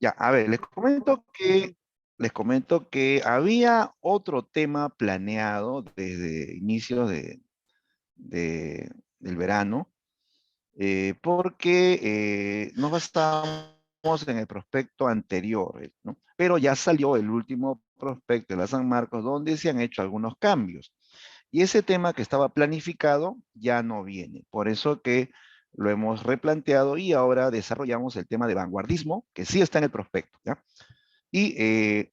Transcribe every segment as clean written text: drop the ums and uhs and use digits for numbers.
Ya, a ver, les comento que había otro tema planeado desde inicios del verano, porque nos basábamos en el prospecto anterior, ¿no? Pero ya salió el último prospecto de la San Marcos, donde se han hecho algunos cambios. Y ese tema que estaba planificado ya no viene. Por eso que lo hemos replanteado y ahora desarrollamos el tema de vanguardismo, que sí está en el prospecto, ¿ya? Y, eh,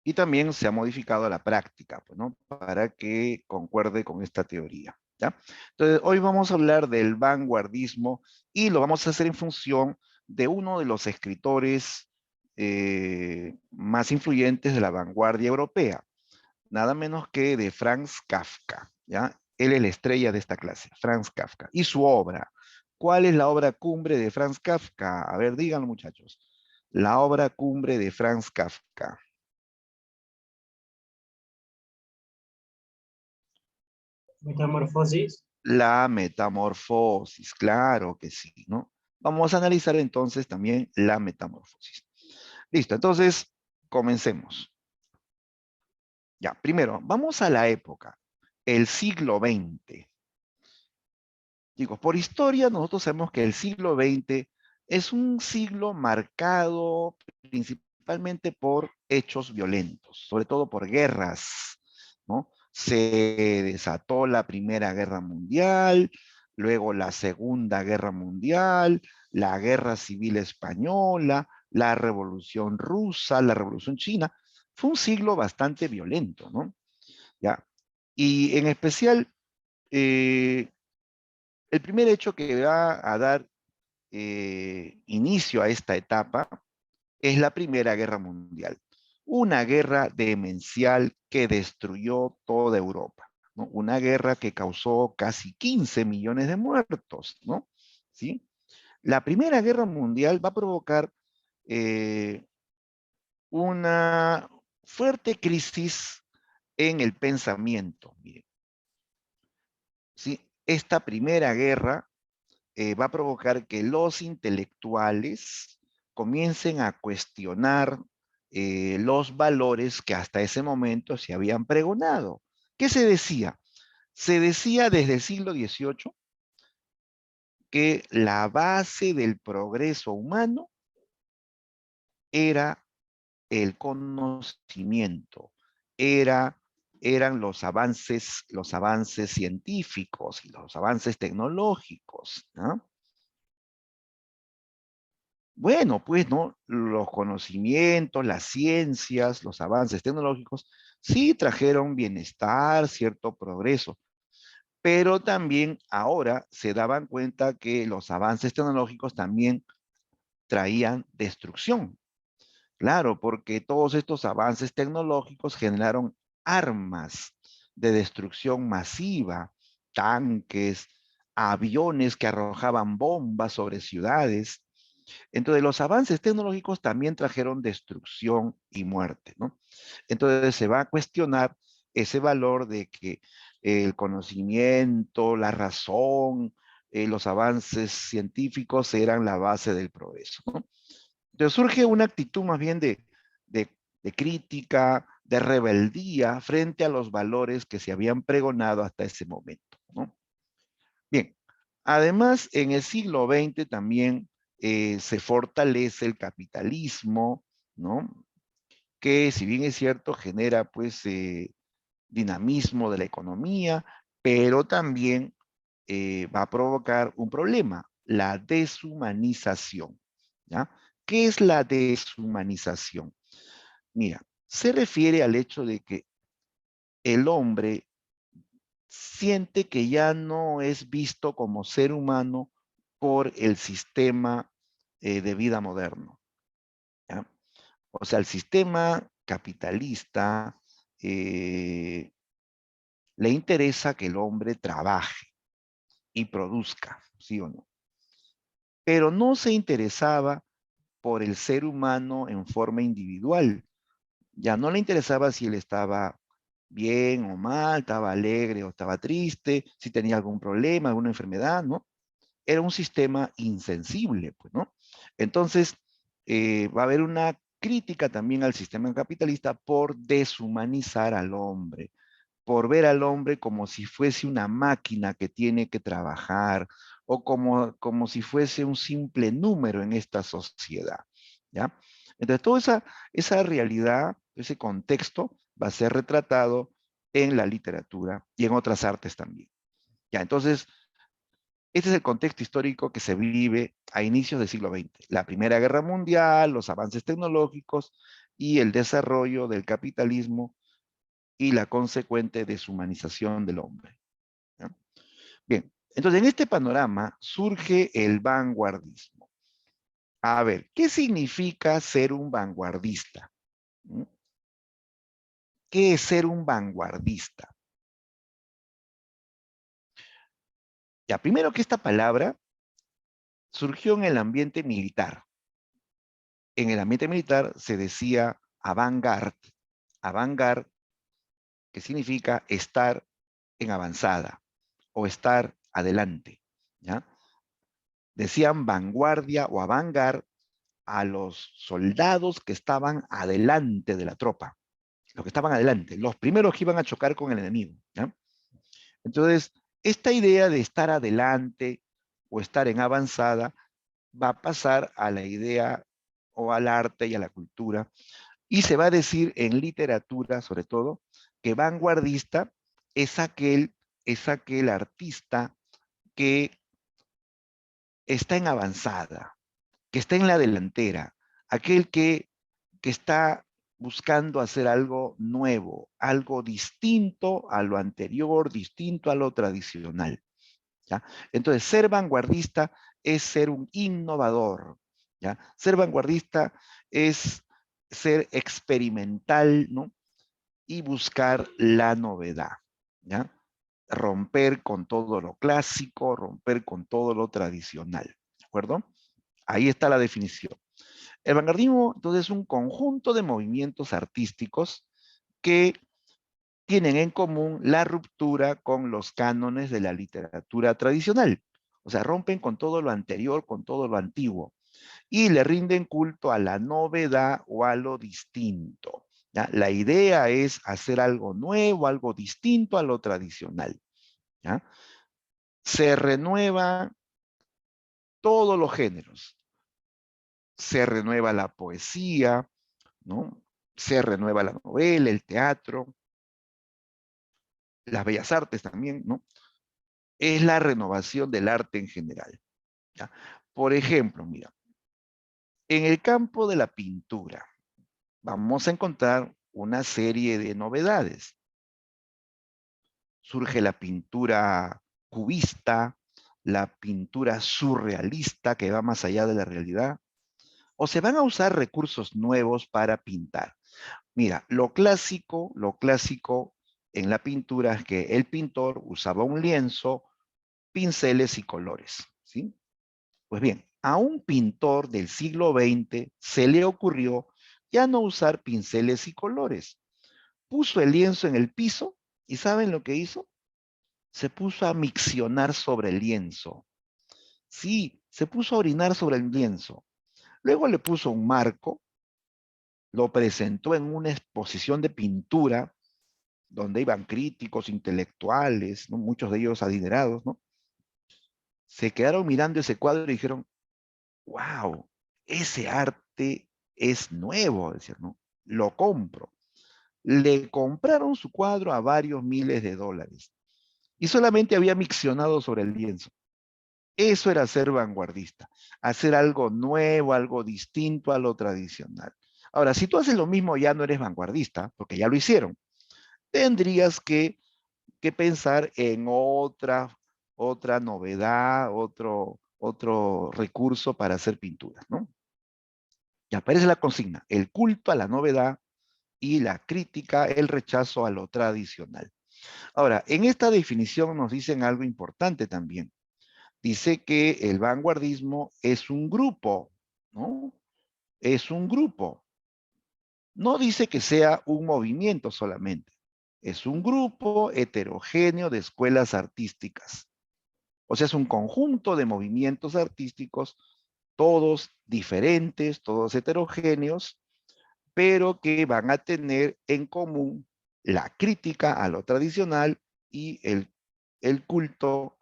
y también se ha modificado la práctica, pues, ¿no? Para que concuerde con esta teoría, ¿ya? Entonces, hoy vamos a hablar del vanguardismo y lo vamos a hacer en función de uno de los escritores más influyentes de la vanguardia europea, nada menos que de Franz Kafka, ¿ya? Él es la estrella de esta clase, Franz Kafka. Y su obra. ¿Cuál es la obra cumbre de Franz Kafka? A ver, díganlo, muchachos. La obra cumbre de Franz Kafka. Metamorfosis. La metamorfosis, claro que sí, ¿no? Vamos a analizar entonces también la metamorfosis. Listo, entonces comencemos. Ya, primero, vamos a la época, el siglo XX. Chicos, por historia nosotros sabemos que el siglo XX es un siglo marcado principalmente por hechos violentos, sobre todo por guerras, ¿no? Se desató la Primera Guerra Mundial, luego la Segunda Guerra Mundial, la Guerra Civil Española, la Revolución Rusa, la Revolución China. Fue un siglo bastante violento, ¿no? ¿Ya? Y en especial, eh, el primer hecho que va a dar inicio a esta etapa es la Primera Guerra Mundial. Una guerra demencial que destruyó toda Europa, ¿no? Una guerra que causó casi 15 millones de muertos, ¿no? ¿Sí? La Primera Guerra Mundial va a provocar eh, una fuerte crisis en el pensamiento. Miren, ¿sí? Esta Primera Guerra va a provocar que los intelectuales comiencen a cuestionar los valores que hasta ese momento se habían pregonado. ¿Qué se decía? Se decía desde el siglo XVIII que la base del progreso humano era el conocimiento, era, eran los avances científicos y los avances tecnológicos, ¿no? Bueno, pues, ¿no? Los conocimientos, las ciencias, los avances tecnológicos, sí trajeron bienestar, cierto progreso, pero también ahora se daban cuenta que los avances tecnológicos también traían destrucción. Claro, porque todos estos avances tecnológicos generaron armas de destrucción masiva, tanques, aviones que arrojaban bombas sobre ciudades. Entonces, los avances tecnológicos también trajeron destrucción y muerte, ¿no? Entonces, se va a cuestionar ese valor de que el conocimiento, la razón, los avances científicos eran la base del progreso, ¿no? Entonces, surge una actitud más bien de, de crítica, de rebeldía frente a los valores que se habían pregonado hasta ese momento, ¿no? Bien, además, en el siglo XX también se fortalece el capitalismo, ¿no? Que si bien es cierto, genera pues dinamismo de la economía, pero también va a provocar un problema, la deshumanización, ¿ya? ¿Qué es la deshumanización? Mira, se refiere al hecho de que el hombre siente que ya no es visto como ser humano por el sistema de vida moderno, ¿ya? O sea, el sistema capitalista eh, le interesa que el hombre trabaje y produzca, ¿sí o no? Pero no se interesaba por el ser humano en forma individual. Ya no le interesaba si él estaba bien o mal, estaba alegre o estaba triste, si tenía algún problema, alguna enfermedad, ¿no? Era un sistema insensible, pues, ¿no? Entonces, va a haber una crítica también al sistema capitalista por deshumanizar al hombre, por ver al hombre como si fuese una máquina que tiene que trabajar o como si fuese un simple número en esta sociedad, ¿ya? Entonces, toda esa realidad, ese contexto va a ser retratado en la literatura y en otras artes también. Ya, entonces, este es el contexto histórico que se vive a inicios del siglo XX. La Primera Guerra Mundial, los avances tecnológicos y el desarrollo del capitalismo y la consecuente deshumanización del hombre, ¿ya? Bien, entonces en este panorama surge el vanguardismo. A ver, ¿qué significa ser un vanguardista? ¿Mm? ¿Qué es ser un vanguardista? Ya, primero que esta palabra surgió en el ambiente militar. En el ambiente militar se decía avant-garde, avant-garde, que significa estar en avanzada o estar adelante, ¿ya? Decían vanguardia o avant-garde a los soldados que estaban adelante de la tropa, los que estaban adelante, los primeros que iban a chocar con el enemigo, ¿ya? Entonces, esta idea de estar adelante o estar en avanzada va a pasar a la idea o al arte y a la cultura, y se va a decir en literatura, sobre todo, que vanguardista es aquel artista que está en avanzada, que está en la delantera, aquel que está buscando hacer algo nuevo, algo distinto a lo anterior, distinto a lo tradicional, ¿ya? Entonces, ser vanguardista es ser un innovador, ¿ya? Ser vanguardista es ser experimental, ¿no? Y buscar la novedad, ¿ya? Romper con todo lo clásico, romper con todo lo tradicional, ¿de acuerdo? Ahí está la definición. El vanguardismo, entonces, es un conjunto de movimientos artísticos que tienen en común la ruptura con los cánones de la literatura tradicional. O sea, rompen con todo lo anterior, con todo lo antiguo, y le rinden culto a la novedad o a lo distinto, ¿ya? La idea es hacer algo nuevo, algo distinto a lo tradicional, ¿ya? Se renueva todos los géneros. Se renueva la poesía, ¿no? Se renueva la novela, el teatro, las bellas artes también, ¿no? Es la renovación del arte en general, ¿ya? Por ejemplo, mira, en el campo de la pintura vamos a encontrar una serie de novedades. Surge la pintura cubista, la pintura surrealista que va más allá de la realidad, o se van a usar recursos nuevos para pintar. Mira, lo clásico en la pintura es que el pintor usaba un lienzo, pinceles y colores, ¿sí? Pues bien, a un pintor del siglo XX se le ocurrió ya no usar pinceles y colores. Puso el lienzo en el piso y ¿saben lo que hizo? Se puso a miccionar sobre el lienzo. Sí, se puso a orinar sobre el lienzo. Luego le puso un marco, lo presentó en una exposición de pintura donde iban críticos, intelectuales, ¿no? Muchos de ellos adinerados, ¿no? Se quedaron mirando ese cuadro y dijeron, wow, ese arte es nuevo, decir, ¿no? Lo compro. Le compraron su cuadro a varios miles de dólares y solamente había miccionado sobre el lienzo. Eso era ser vanguardista, hacer algo nuevo, algo distinto a lo tradicional. Ahora, si tú haces lo mismo, ya no eres vanguardista, porque ya lo hicieron. Tendrías que pensar en otra novedad, otro recurso para hacer pinturas, ¿no? Y aparece la consigna, el culto a la novedad y la crítica, el rechazo a lo tradicional. Ahora, en esta definición nos dicen algo importante también. Dice que el vanguardismo es un grupo, ¿no? Es un grupo. No dice que sea un movimiento solamente. Es un grupo heterogéneo de escuelas artísticas. O sea, es un conjunto de movimientos artísticos todos diferentes, todos heterogéneos, pero que van a tener en común la crítica a lo tradicional y el culto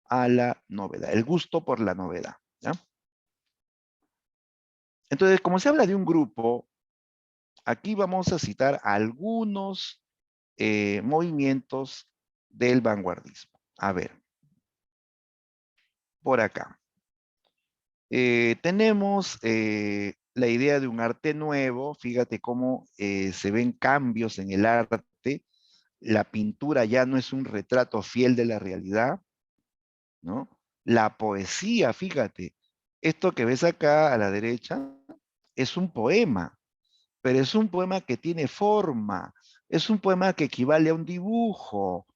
a la novedad, el gusto por la novedad, ¿ya? Entonces, como se habla de un grupo, aquí vamos a citar algunos movimientos del vanguardismo. A ver, por acá. Tenemos la idea de un arte nuevo, fíjate cómo se ven cambios en el arte, la pintura ya no es un retrato fiel de la realidad, ¿no? La poesía, fíjate, esto que ves acá a la derecha es un poema, pero es un poema que tiene forma, es un poema que equivale a un dibujo.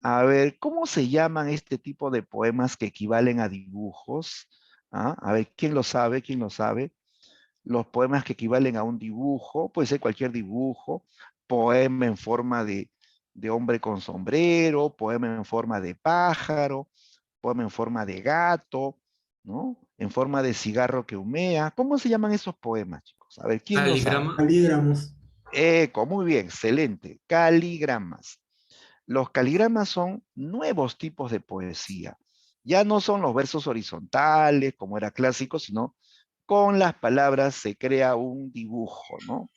A ver, ¿cómo se llaman este tipo de poemas que equivalen a dibujos? ¿Ah? A ver, ¿quién lo sabe? ¿Quién lo sabe? Los poemas que equivalen a un dibujo, puede ser cualquier dibujo, poema en forma de hombre con sombrero, poema en forma de pájaro, poema en forma de gato, ¿no? En forma de cigarro que humea. ¿Cómo se llaman esos poemas, chicos? A ver, ¿quién lo sabe? Caligrama. Caligramos. Eco, muy bien, excelente. Caligramas. Los caligramas son nuevos tipos de poesía. Ya no son los versos horizontales, como era clásico, sino con las palabras se crea un dibujo, ¿no?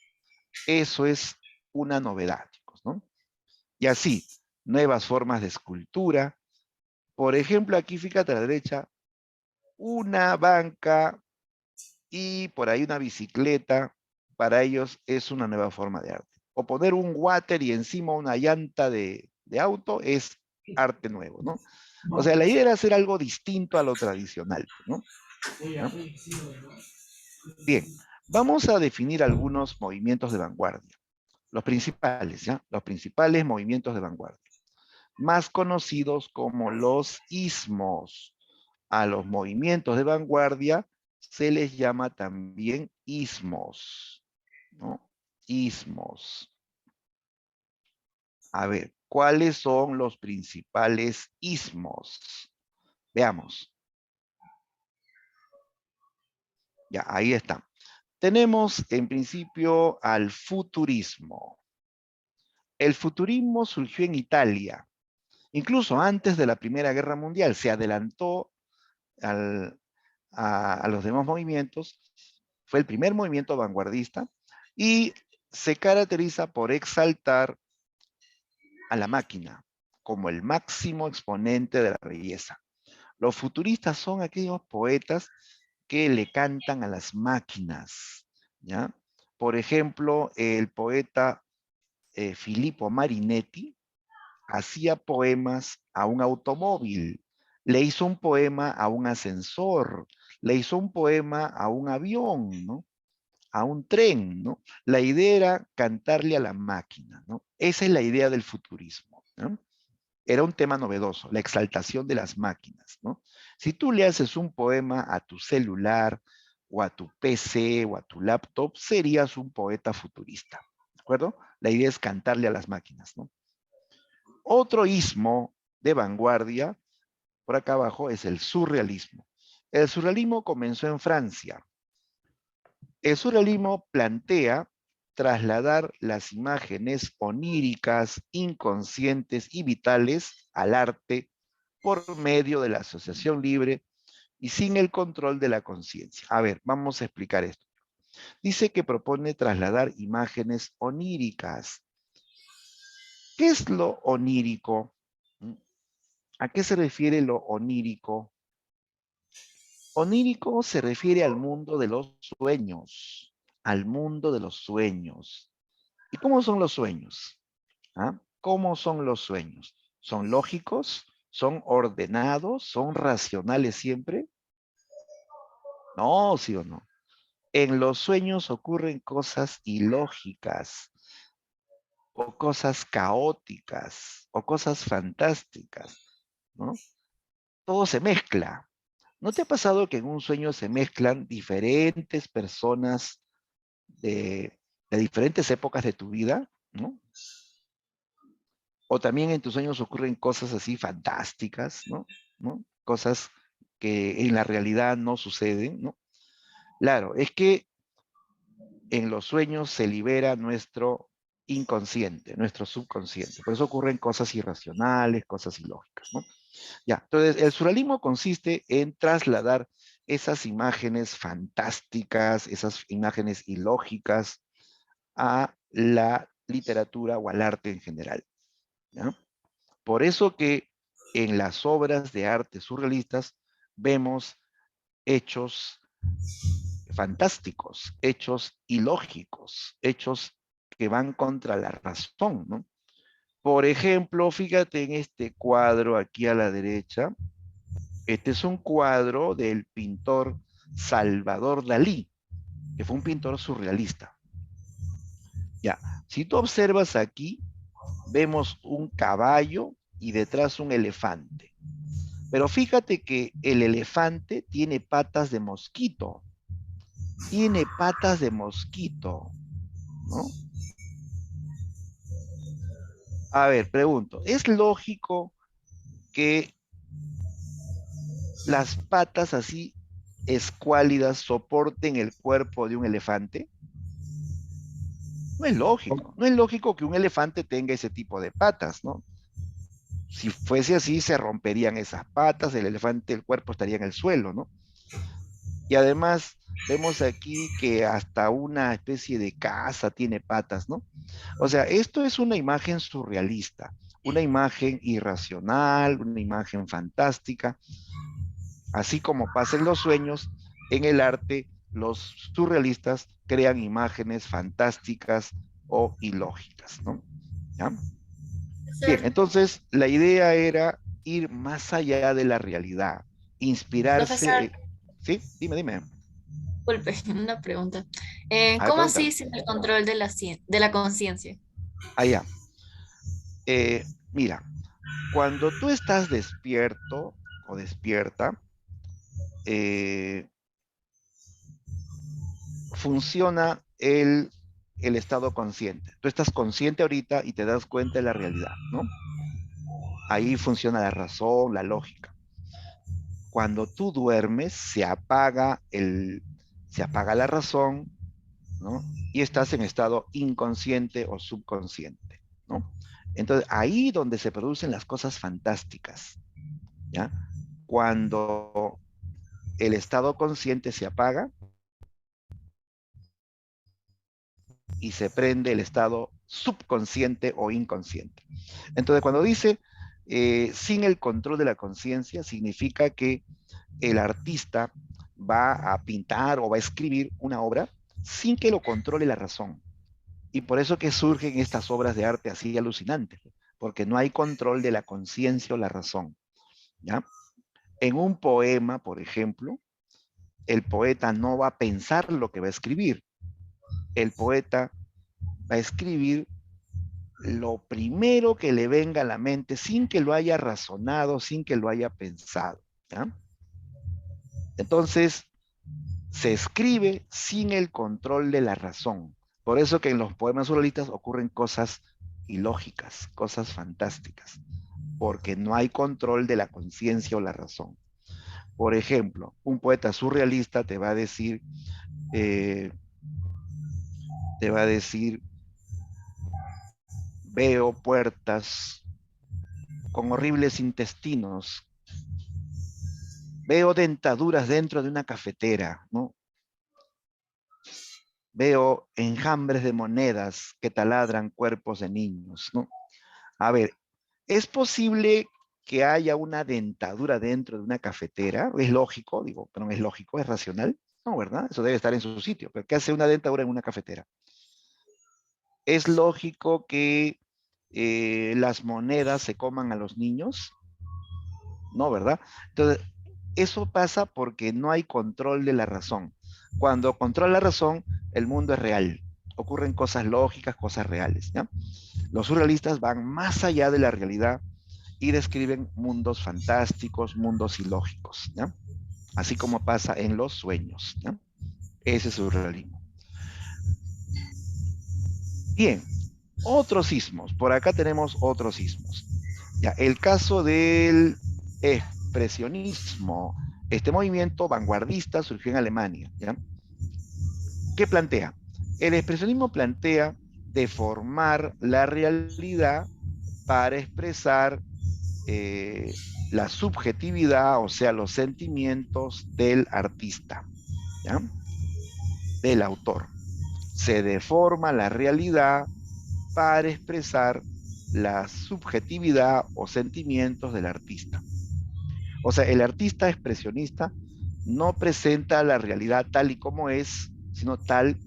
Eso es una novedad, chicos, ¿no? Y así, nuevas formas de escultura. Por ejemplo, aquí fíjate a la derecha, una banca y por ahí una bicicleta, para ellos es una nueva forma de arte. O poner un water y encima una llanta de auto es arte nuevo, ¿no? O sea, la idea era hacer algo distinto a lo tradicional, ¿no? ¿Ya? Bien, vamos a definir algunos movimientos de vanguardia. Los principales, ¿ya? Los principales movimientos de vanguardia. Más conocidos como los ismos. A los movimientos de vanguardia se les llama también ismos, ¿no? Ismos. A ver, ¿cuáles son los principales ismos? Veamos. Ya, ahí está. Tenemos en principio al futurismo. El futurismo surgió en Italia, incluso antes de la Primera Guerra Mundial, se adelantó al, a los demás movimientos, fue el primer movimiento vanguardista y se caracteriza por exaltar a la máquina como el máximo exponente de la belleza. Los futuristas son aquellos poetas que le cantan a las máquinas, ¿ya? Por ejemplo, el poeta Filippo Marinetti hacía poemas a un automóvil, le hizo un poema a un ascensor, le hizo un poema a un avión, ¿no? A un tren, ¿no? La idea era cantarle a la máquina, ¿no? Esa es la idea del futurismo, ¿no? Era un tema novedoso, la exaltación de las máquinas, ¿no? Si tú le haces un poema a tu celular o a tu PC o a tu laptop, serías un poeta futurista, ¿de acuerdo? La idea es cantarle a las máquinas, ¿no? Otro ismo de vanguardia, por acá abajo, es el surrealismo. El surrealismo comenzó en Francia. El surrealismo plantea trasladar las imágenes oníricas, inconscientes y vitales al arte por medio de la asociación libre y sin el control de la conciencia. A ver, vamos a explicar esto. Dice que propone trasladar imágenes oníricas. ¿Qué es lo onírico? ¿A qué se refiere lo onírico? Onírico se refiere al mundo de los sueños, al mundo de los sueños. ¿Y cómo son los sueños? ¿Ah? ¿Cómo son los sueños? ¿Son lógicos? ¿Son ordenados? ¿Son racionales siempre? No, sí o no. En los sueños ocurren cosas ilógicas, o cosas caóticas, o cosas fantásticas, ¿no? Todo se mezcla. ¿No te ha pasado que en un sueño se mezclan diferentes personas de diferentes épocas de tu vida, ¿no? O también en tus sueños ocurren cosas así fantásticas, ¿no? ¿No? Cosas que en la realidad no suceden, ¿no? Claro, es que en los sueños se libera nuestro inconsciente, nuestro subconsciente. Por eso ocurren cosas irracionales, cosas ilógicas, ¿no? Ya, entonces el surrealismo consiste en trasladar esas imágenes fantásticas, esas imágenes ilógicas a la literatura o al arte en general, ¿ya? Por eso que en las obras de arte surrealistas vemos hechos fantásticos, hechos ilógicos, hechos que van contra la razón, ¿no? Por ejemplo, fíjate en este cuadro aquí a la derecha. Este es un cuadro del pintor Salvador Dalí, que fue un pintor surrealista. Ya, si tú observas aquí, vemos un caballo y detrás un elefante. Pero fíjate que el elefante tiene patas de mosquito. Tiene patas de mosquito, ¿no? A ver, pregunto, ¿es lógico que las patas así escuálidas soporten el cuerpo de un elefante? No es lógico. No es lógico que un elefante tenga ese tipo de patas, ¿no? Si fuese así, se romperían esas patas, el elefante, el cuerpo estaría en el suelo, ¿no? Y además, vemos aquí que hasta una especie de casa tiene patas, ¿no? O sea, esto es una imagen surrealista, una imagen irracional, una imagen fantástica. Así como pasa en los sueños, en el arte, los surrealistas crean imágenes fantásticas o ilógicas, ¿no? ¿Ya? Bien, Profesor, entonces la idea era ir más allá de la realidad, profesor, inspirarse. ¿Sí? Dime, dime. disculpe, una pregunta. A ver, ¿Cómo así pregúntame. sin el control de de la conciencia? Allá. Mira, cuando tú estás despierto o despierta, eh, funciona el estado consciente. Tú estás consciente ahorita y te das cuenta de la realidad, ¿no? Ahí funciona la razón, la lógica. Cuando tú duermes, se apaga la razón, ¿no? Y estás en estado inconsciente o subconsciente, ¿no? Entonces, ahí donde se producen las cosas fantásticas, ¿ya? Cuando el estado consciente se apaga y se prende el estado subconsciente o inconsciente. Entonces, cuando dice sin el control de la conciencia, significa que el artista va a pintar o va a escribir una obra sin que lo controle la razón. Y por eso que surgen estas obras de arte así alucinantes, porque no hay control de la conciencia o la razón, ¿ya? En un poema, por ejemplo, el poeta no va a pensar lo que va a escribir. El poeta va a escribir lo primero que le venga a la mente sin que lo haya razonado, sin que lo haya pensado, ¿ya? Entonces, se escribe sin el control de la razón. Por eso que en los poemas surrealistas ocurren cosas ilógicas, cosas fantásticas, porque no hay control de la conciencia o la razón. Por ejemplo, un poeta surrealista eh, te va a decir, veo puertas con horribles intestinos, veo dentaduras dentro de una cafetera, ¿no? Veo enjambres de monedas que taladran cuerpos de niños, ¿no? A ver, ¿es posible que haya una dentadura dentro de una cafetera? Es lógico, digo, pero no es lógico, es racional. No, ¿verdad? Eso debe estar en su sitio. ¿Pero qué hace una dentadura en una cafetera? ¿Es lógico que las monedas se coman a los niños? No, ¿verdad? Entonces, eso pasa porque no hay control de la razón. Cuando controla la razón, el mundo es real. Ocurren cosas lógicas, cosas reales, ¿ya? Los surrealistas van más allá de la realidad y describen mundos fantásticos, mundos ilógicos, ¿ya? Así como pasa en los sueños, ¿ya? Ese es el surrealismo. Bien, otros sismos. Por acá tenemos otros sismos. Ya, el caso del expresionismo. Este movimiento vanguardista surgió en Alemania, ¿ya? ¿Qué plantea? El expresionismo plantea deformar la realidad para expresar eh, la subjetividad, o sea, los sentimientos del artista, ¿ya? Del autor. Se deforma la realidad para expresar la subjetividad o sentimientos del artista. O sea, el artista expresionista no presenta la realidad tal y como es, sino tal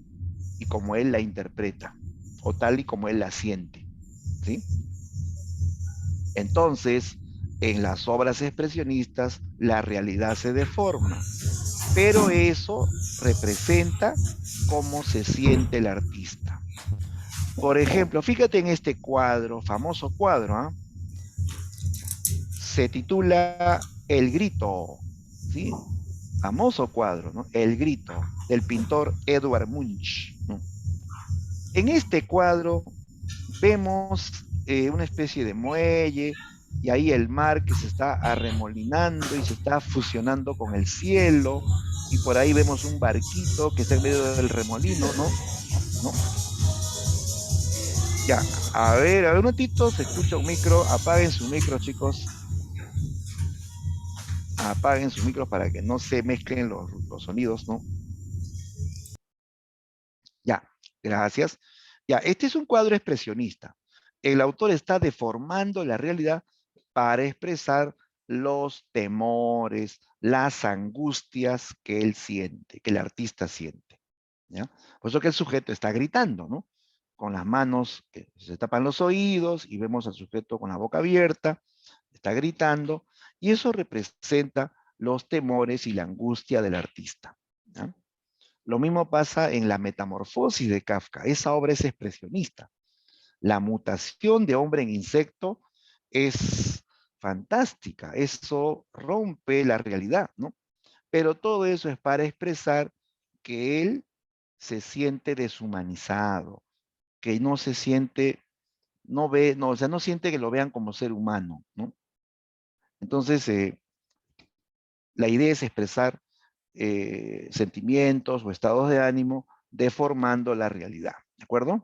y como él la interpreta, o tal y como él la siente, ¿sí? Entonces, en las obras expresionistas, la realidad se deforma, pero eso representa cómo se siente el artista. Por ejemplo, fíjate en este cuadro, famoso cuadro, ¿eh? Se titula El Grito, ¿sí? Famoso cuadro, ¿no? El Grito, del pintor Edvard Munch, ¿no? En este cuadro vemos una especie de muelle y ahí el mar que se está arremolinando y se está fusionando con el cielo y por ahí vemos un barquito que está en medio del remolino, ¿no? ¿No? Ya, a ver un ratito, se escucha un micro, apaguen su micro, chicos, apaguen su micro para que no se mezclen los sonidos, ¿no? Ya, gracias. Ya, este es un cuadro expresionista. El autor está deformando la realidad para expresar los temores, las angustias que él siente, que el artista siente, ¿ya? Por eso que el sujeto está gritando, ¿no? Con las manos que se tapan los oídos y vemos al sujeto con la boca abierta, está gritando, y eso representa los temores y la angustia del artista, ¿ya? Lo mismo pasa en La Metamorfosis de Kafka. Esa obra es expresionista. La mutación de hombre en insecto es fantástica. Eso rompe la realidad, ¿no? Pero todo eso es para expresar que él se siente deshumanizado, que no se siente, no ve, no, o sea, no siente que lo vean como ser humano, ¿no? Entonces, la idea es expresar sentimientos o estados de ánimo deformando la realidad, ¿de acuerdo?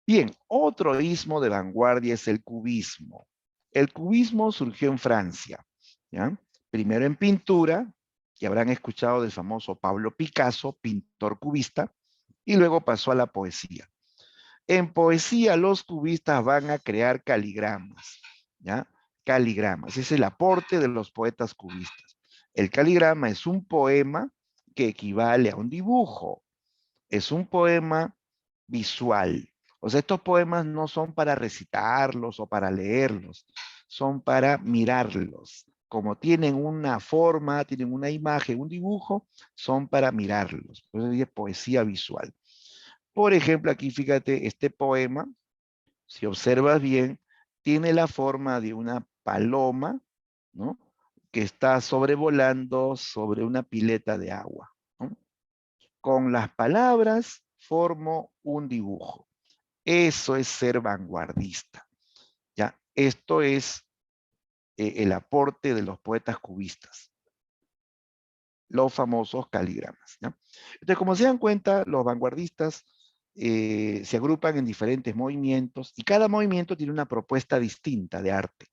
Bien, otro ismo de vanguardia es el cubismo. El cubismo surgió en Francia, ¿ya? Primero en pintura, que habrán escuchado del famoso Pablo Picasso, pintor cubista, y luego pasó a la poesía. En poesía los cubistas van a crear caligramas, ¿ya? Caligramas, es el aporte de los poetas cubistas. El caligrama es un poema que equivale a un dibujo, es un poema visual. O sea, estos poemas no son para recitarlos o para leerlos, son para mirarlos. Como tienen una forma, tienen una imagen, un dibujo, son para mirarlos. Por eso es poesía visual. Por ejemplo, aquí fíjate, este poema, si observas bien, tiene la forma de una paloma, ¿no? Que está sobrevolando sobre una pileta de agua, ¿no? Con las palabras formo un dibujo. Eso es ser vanguardista, ¿ya? Esto es el aporte de los poetas cubistas, los famosos caligramas, ¿ya? Entonces, como se dan cuenta, los vanguardistas se agrupan en diferentes movimientos y cada movimiento tiene una propuesta distinta de arte,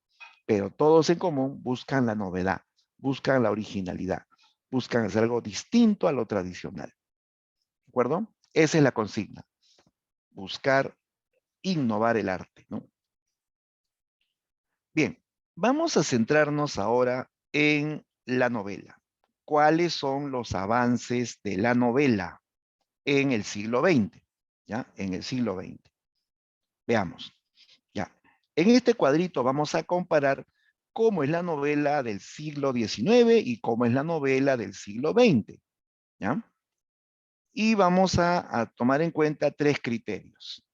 pero todos en común buscan la novedad, buscan la originalidad, buscan hacer algo distinto a lo tradicional. ¿De acuerdo? Esa es la consigna, buscar innovar el arte, ¿no? Bien, vamos a centrarnos ahora en la novela. ¿Cuáles son los avances de la novela en el siglo XX? ¿Ya? En el siglo XX. Veamos. ¿Ya? En este cuadrito vamos a comparar cómo es la novela del siglo XIX y cómo es la novela del siglo XX. ¿Ya? Y vamos a tomar en cuenta tres criterios: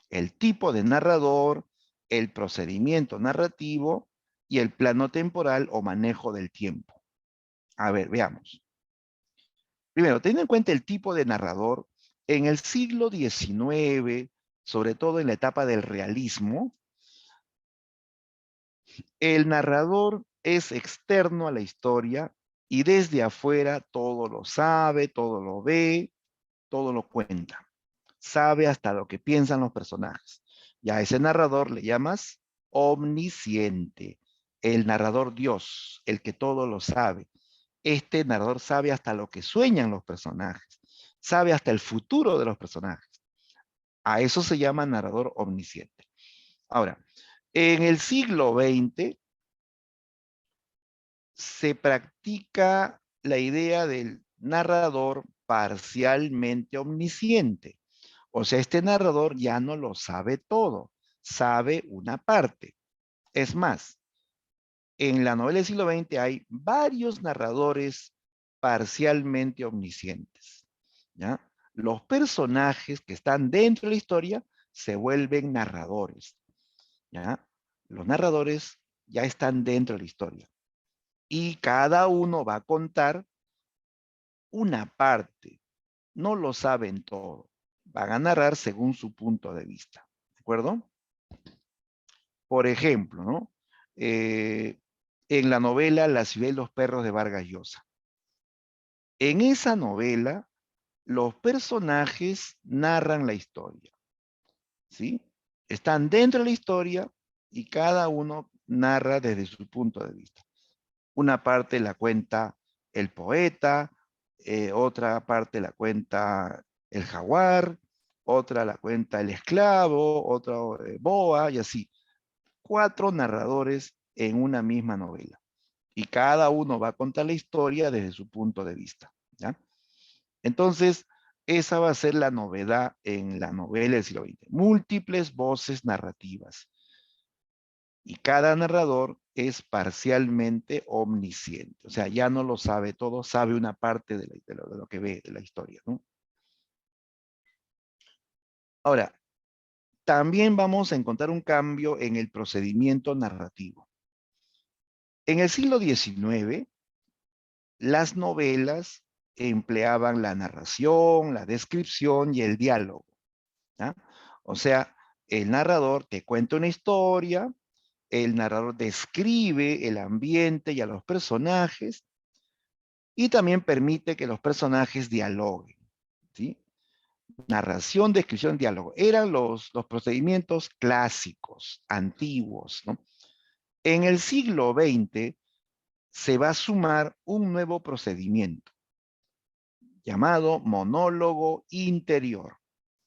el tipo de narrador, el procedimiento narrativo y el plano temporal o manejo del tiempo. A ver, veamos. Primero, teniendo en cuenta el tipo de narrador, en el siglo XIX, sobre todo en la etapa del realismo, el narrador es externo a la historia y desde afuera todo lo sabe, todo lo ve, todo lo cuenta. Sabe hasta lo que piensan los personajes. Y a ese narrador le llamas omnisciente, el narrador Dios, el que todo lo sabe. Este narrador sabe hasta lo que sueñan los personajes, sabe hasta el futuro de los personajes. A eso se llama narrador omnisciente. Ahora, en el siglo XX se practica la idea del narrador parcialmente omnisciente. O sea, este narrador ya no lo sabe todo, sabe una parte. Es más, en la novela del siglo XX hay varios narradores parcialmente omniscientes, ¿ya? Los personajes que están dentro de la historia se vuelven narradores, ¿ya? Los narradores ya están dentro de la historia y cada uno va a contar una parte. No lo saben todo. Van a narrar según su punto de vista. ¿De acuerdo? Por ejemplo, ¿no? En la novela La ciudad y los perros de Vargas Llosa. En esa novela, los personajes narran la historia. ¿Sí? Están dentro de la historia y cada uno narra desde su punto de vista. Una parte la cuenta el poeta, otra parte la cuenta el jaguar, otra la cuenta el esclavo, otra Boa y así. 4 narradores en una misma novela. Y cada uno va a contar la historia desde su punto de vista. ¿Ya? Entonces, esa va a ser la novedad en la novela del siglo XX. Múltiples voces narrativas. Y cada narrador es parcialmente omnisciente. O sea, ya no lo sabe todo, sabe una parte de lo que ve de la historia, ¿no? Ahora, también vamos a encontrar un cambio en el procedimiento narrativo. En el siglo XIX, las novelas empleaban la narración, la descripción y el diálogo, ¿ya? O sea, el narrador te cuenta una historia, el narrador describe el ambiente y a los personajes, y también permite que los personajes dialoguen, ¿sí? Narración, descripción, diálogo. Eran los procedimientos clásicos, antiguos, ¿no? En el siglo XX se va a sumar un nuevo procedimiento llamado monólogo interior,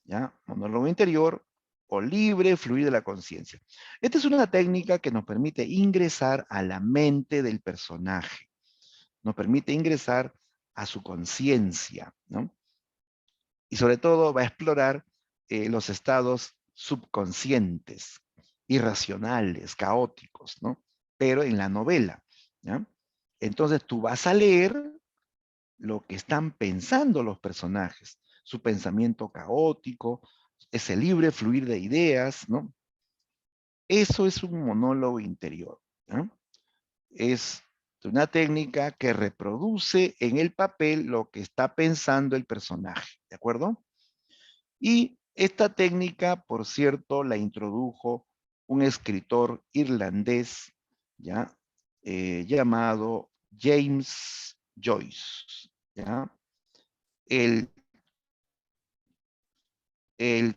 ¿ya? Monólogo interior o libre fluir de la conciencia. Esta es una técnica que nos permite ingresar a la mente del personaje, nos permite ingresar a su conciencia, ¿no? Y sobre todo va a explorar los estados subconscientes, irracionales, caóticos, ¿no? Pero en la novela, ¿ya? Entonces tú vas a leer lo que están pensando los personajes, su pensamiento caótico, ese libre fluir de ideas, ¿no? Eso es un monólogo interior, ¿no? Es una técnica que reproduce en el papel lo que está pensando el personaje, ¿de acuerdo? Y esta técnica, por cierto, la introdujo un escritor irlandés, ¿ya? Llamado James Joyce, ¿ya? El, el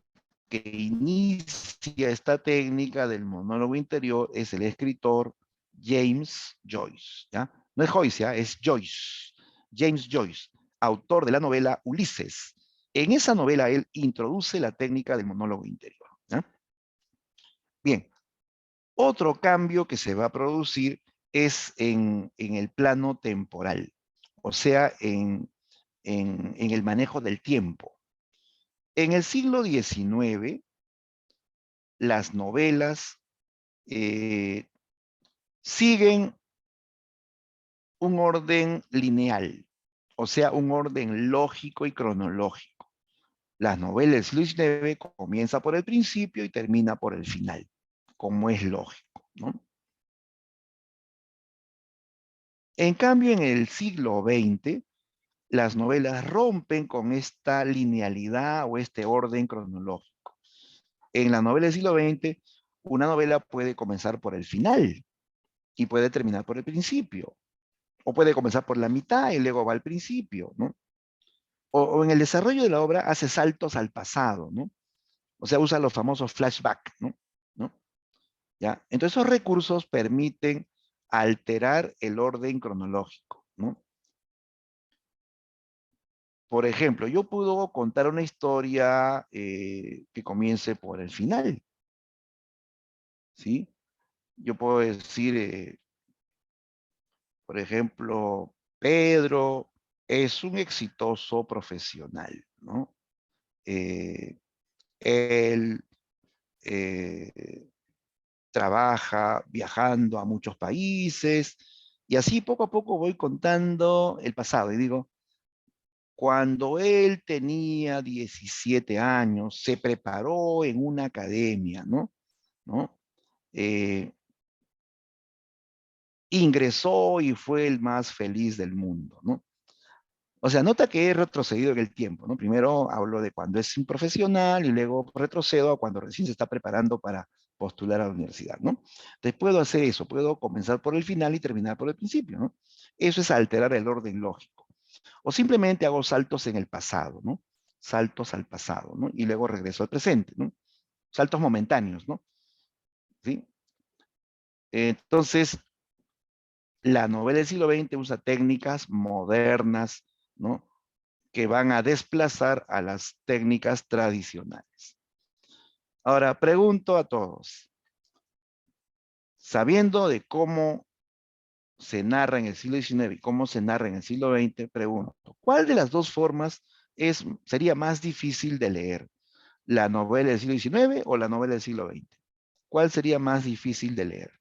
que inicia esta técnica del monólogo interior es el escritor James Joyce, ¿ya? No es Joyce, ¿ya? Es Joyce. James Joyce, autor de la novela Ulises. En esa novela él introduce la técnica del monólogo interior, ¿ya? Bien, otro cambio que se va a producir es en el plano temporal, o sea, en el manejo del tiempo. En el siglo XIX, las novelas siguen un orden lineal, o sea, un orden lógico y cronológico. Las novelas del siglo XIX comienza por el principio y termina por el final, como es lógico, ¿no? En cambio, en el siglo XX, las novelas rompen con esta linealidad o este orden cronológico. En la novela del siglo XX, una novela puede comenzar por el final y puede terminar por el principio, O puede comenzar por la mitad y luego va al principio, ¿no? O en el desarrollo de la obra hace saltos al pasado, ¿no? O sea, usa los famosos flashback, ¿no? ¿No? ¿Ya? Entonces esos recursos permiten alterar el orden cronológico, ¿no? Por ejemplo, yo puedo contar una historia que comience por el final, ¿sí? Yo puedo decir, por ejemplo, Pedro es un exitoso profesional, ¿no? Eh, él eh, trabaja viajando a muchos países y así poco a poco voy contando el pasado y digo, cuando él tenía 17 años, se preparó en una academia, ¿no? ¿No? Eh, ingresó y fue el más feliz del mundo, ¿no? O sea, nota que he retrocedido en el tiempo, ¿no? Primero hablo de cuando es un profesional y luego retrocedo a cuando recién se está preparando para postular a la universidad, ¿no? Entonces puedo hacer eso, puedo comenzar por el final y terminar por el principio, ¿no? Eso es alterar el orden lógico. O simplemente hago saltos en el pasado, ¿no? Saltos al pasado, ¿no? Y luego regreso al presente, ¿no? Saltos momentáneos, ¿no? ¿Sí? Entonces, la novela del siglo XX usa técnicas modernas, ¿no? Que van a desplazar a las técnicas tradicionales. Ahora, pregunto a todos, sabiendo de cómo se narra en el siglo XIX y cómo se narra en el siglo XX, pregunto, ¿cuál de las dos formas sería más difícil de leer? ¿La novela del siglo XIX o la novela del siglo XX? ¿Cuál sería más difícil de leer?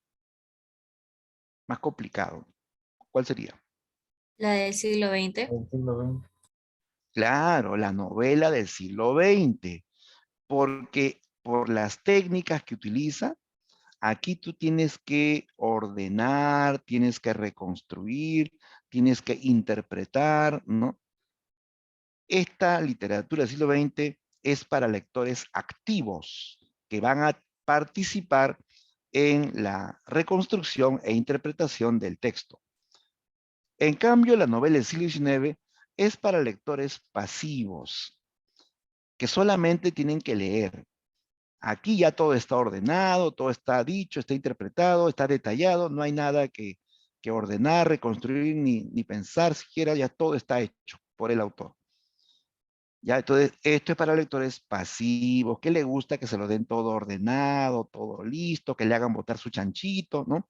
Más complicado. ¿Cuál sería? La del siglo XX. El siglo XX. Claro, la novela del siglo XX, porque por las técnicas que utiliza, aquí tú tienes que ordenar, tienes que reconstruir, tienes que interpretar, ¿no? Esta literatura del siglo XX es para lectores activos que van a participar en la reconstrucción e interpretación del texto. En cambio, la novela del siglo XIX es para lectores pasivos que solamente tienen que leer. Aquí ya todo está ordenado, todo está dicho, está interpretado, está detallado, no hay nada que ordenar, reconstruir ni pensar siquiera, ya todo está hecho por el autor. Ya, entonces, esto es para lectores pasivos, que le gusta que se lo den todo ordenado, todo listo, que le hagan botar su chanchito, ¿no?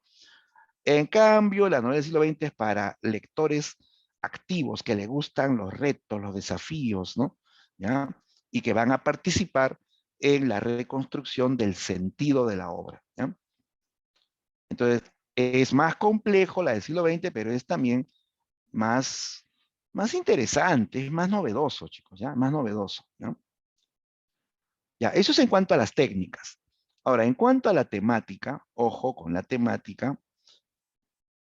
En cambio, la novela del siglo XX es para lectores activos, que le gustan los retos, los desafíos, ¿no? ¿Ya? Y que van a participar en la reconstrucción del sentido de la obra, ¿ya? Entonces, es más complejo la del siglo XX, pero es también más interesante, es más novedoso, chicos, ¿ya? Más novedoso, ¿ya? Ya, eso es en cuanto a las técnicas. Ahora, en cuanto a la temática, ojo con la temática.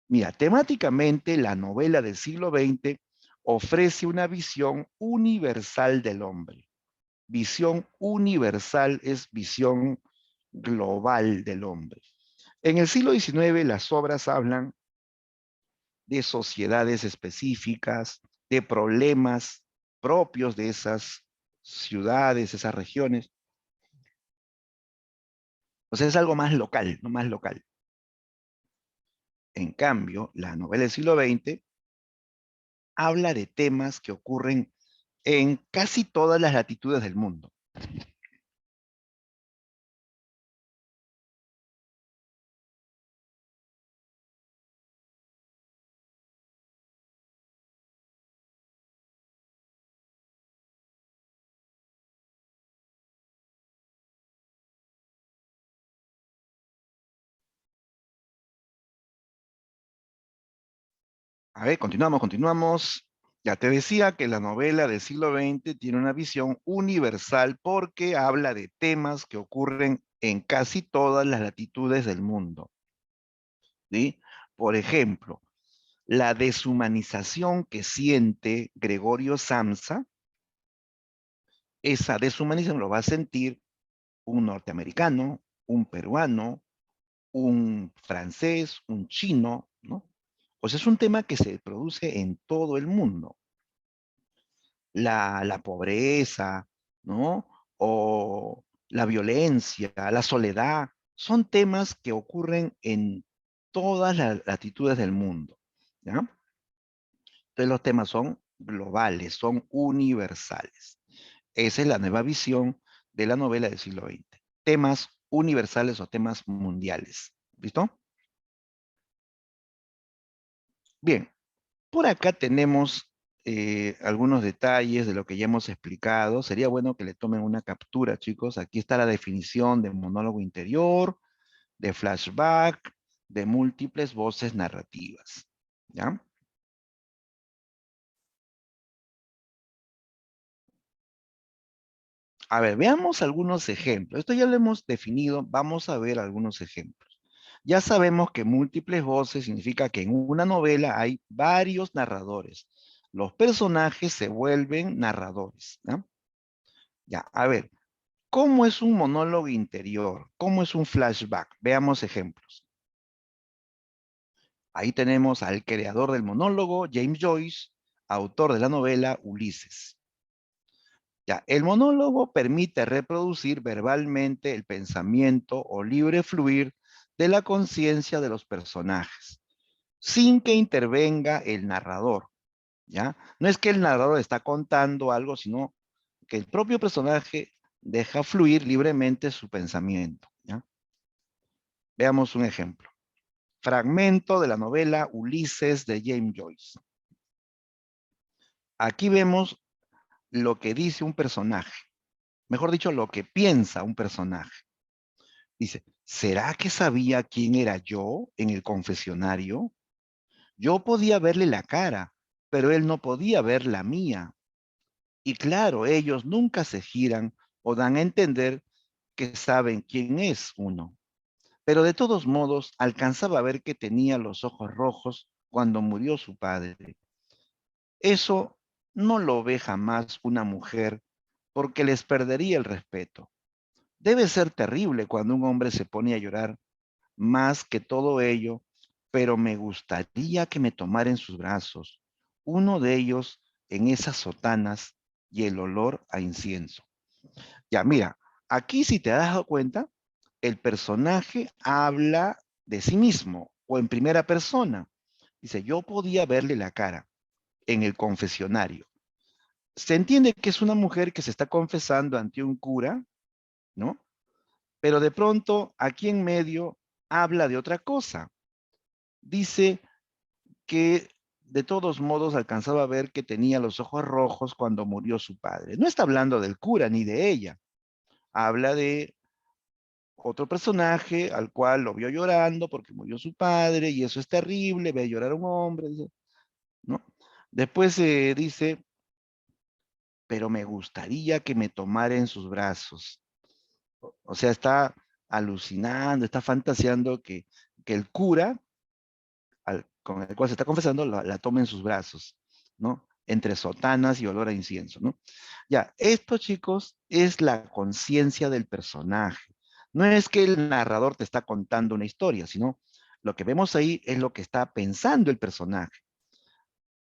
Mira, temáticamente la novela del siglo XX ofrece una visión universal del hombre. Visión universal es visión global del hombre. En el siglo XIX las obras hablan de sociedades específicas, de problemas propios de esas ciudades, esas regiones. O sea, es algo más local, no más local. En cambio, la novela del siglo XX habla de temas que ocurren en casi todas las latitudes del mundo. A ver, continuamos. Ya te decía que la novela del siglo XX tiene una visión universal porque habla de temas que ocurren en casi todas las latitudes del mundo, ¿sí? Por ejemplo, la deshumanización que siente Gregorio Samsa, esa deshumanización lo va a sentir un norteamericano, un peruano, un francés, un chino, ¿no? O sea, es un tema que se produce en todo el mundo. La pobreza, ¿no? O la violencia, la soledad, son temas que ocurren en todas las latitudes del mundo, ¿ya? Entonces los temas son globales, son universales. Esa es la nueva visión de la novela del siglo XX. Temas universales o temas mundiales. ¿Listo? Bien, por acá tenemos algunos detalles de lo que ya hemos explicado. Sería bueno que le tomen una captura, chicos. Aquí está la definición de monólogo interior, de flashback, de múltiples voces narrativas. ¿Ya? A ver, veamos algunos ejemplos. Esto ya lo hemos definido, vamos a ver algunos ejemplos. Ya sabemos que múltiples voces significa que en una novela hay varios narradores. Los personajes se vuelven narradores, ¿no? Ya, a ver, ¿cómo es un monólogo interior? ¿Cómo es un flashback? Veamos ejemplos. Ahí tenemos al creador del monólogo, James Joyce, autor de la novela Ulises. Ya, el monólogo permite reproducir verbalmente el pensamiento o libre fluir de la conciencia de los personajes, sin que intervenga el narrador, ¿ya? No es que el narrador está contando algo, sino que el propio personaje deja fluir libremente su pensamiento, ¿ya? Veamos un ejemplo. Fragmento de la novela Ulises de James Joyce. Aquí vemos lo que dice un personaje, mejor dicho, lo que piensa un personaje. Dice, ¿será que sabía quién era yo en el confesionario? Yo podía verle la cara, pero él no podía ver la mía. Y claro, ellos nunca se giran o dan a entender que saben quién es uno. Pero de todos modos, alcanzaba a ver que tenía los ojos rojos cuando murió su padre. Eso no lo ve jamás una mujer porque les perdería el respeto. Debe ser terrible cuando un hombre se pone a llorar más que todo ello, pero me gustaría que me tomara en sus brazos, uno de ellos en esas sotanas y el olor a incienso. Ya, mira, aquí si te has dado cuenta, el personaje habla de sí mismo o en primera persona. Dice, yo podía verle la cara en el confesionario. Se entiende que es una mujer que se está confesando ante un cura, ¿no? Pero de pronto, aquí en medio, habla de otra cosa. Dice que de todos modos alcanzaba a ver que tenía los ojos rojos cuando murió su padre. No está hablando del cura ni de ella. Habla de otro personaje al cual lo vio llorando porque murió su padre y eso es terrible, ve a llorar a un hombre, ¿no? Después dice, pero me gustaría que me tomara en sus brazos. O sea, está alucinando, está fantaseando que el cura con el cual se está confesando la toma en sus brazos, ¿no? Entre sotanas y olor a incienso, ¿no? Ya, esto, chicos, es la conciencia del personaje. No es que el narrador te está contando una historia, sino lo que vemos ahí es lo que está pensando el personaje,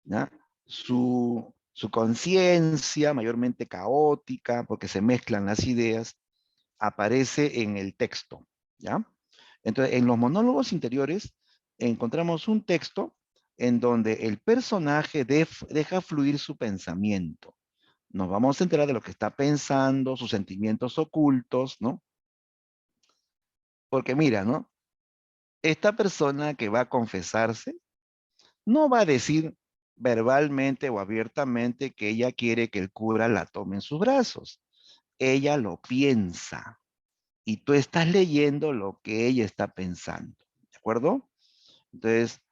¿ya? Su conciencia, mayormente caótica, porque se mezclan las ideas, aparece en el texto, ¿ya? Entonces, en los monólogos interiores encontramos un texto en donde el personaje deja fluir su pensamiento. Nos vamos a enterar de lo que está pensando, sus sentimientos ocultos, ¿no? Porque mira, ¿no? Esta persona que va a confesarse no va a decir verbalmente o abiertamente que ella quiere que el cura la tome en sus brazos. Ella lo piensa y tú estás leyendo lo que ella está pensando, ¿de acuerdo? Entonces,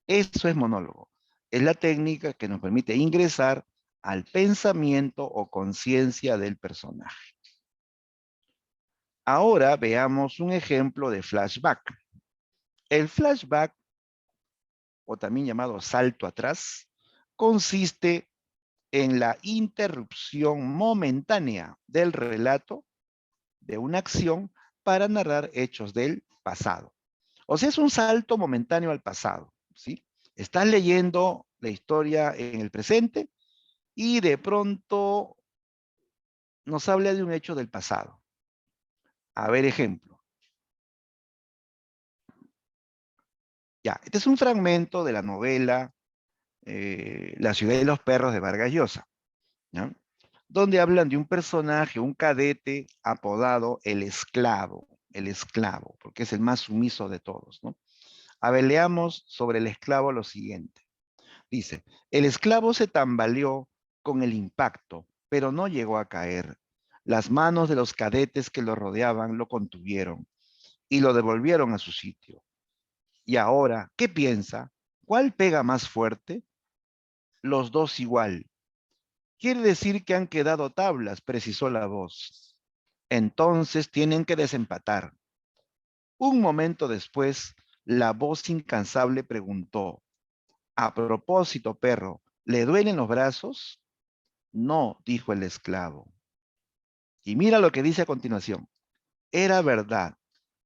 eso es monólogo. Es la técnica que nos permite ingresar al pensamiento o conciencia del personaje. Ahora veamos un ejemplo de flashback. El flashback, o también llamado salto atrás, consiste en la interrupción momentánea del relato de una acción para narrar hechos del pasado. O sea, es un salto momentáneo al pasado, ¿sí? Estás leyendo la historia en el presente y de pronto nos habla de un hecho del pasado. A ver, ejemplo. Ya, este es un fragmento de la novela La ciudad de los perros de Vargas Llosa, ¿ya? Donde hablan de un personaje, un cadete apodado el esclavo, porque es el más sumiso de todos, ¿no? A ver, leamos sobre el esclavo lo siguiente. Dice, el esclavo se tambaleó con el impacto, pero no llegó a caer. Las manos de los cadetes que lo rodeaban lo contuvieron y lo devolvieron a su sitio. Y ahora, ¿qué piensa? ¿Cuál pega más fuerte? Los dos igual. Quiere decir que han quedado tablas, precisó la voz. Entonces tienen que desempatar. Un momento después, la voz incansable preguntó, a propósito, perro, ¿le duelen los brazos? No, dijo el esclavo. Y mira lo que dice a continuación. Era verdad.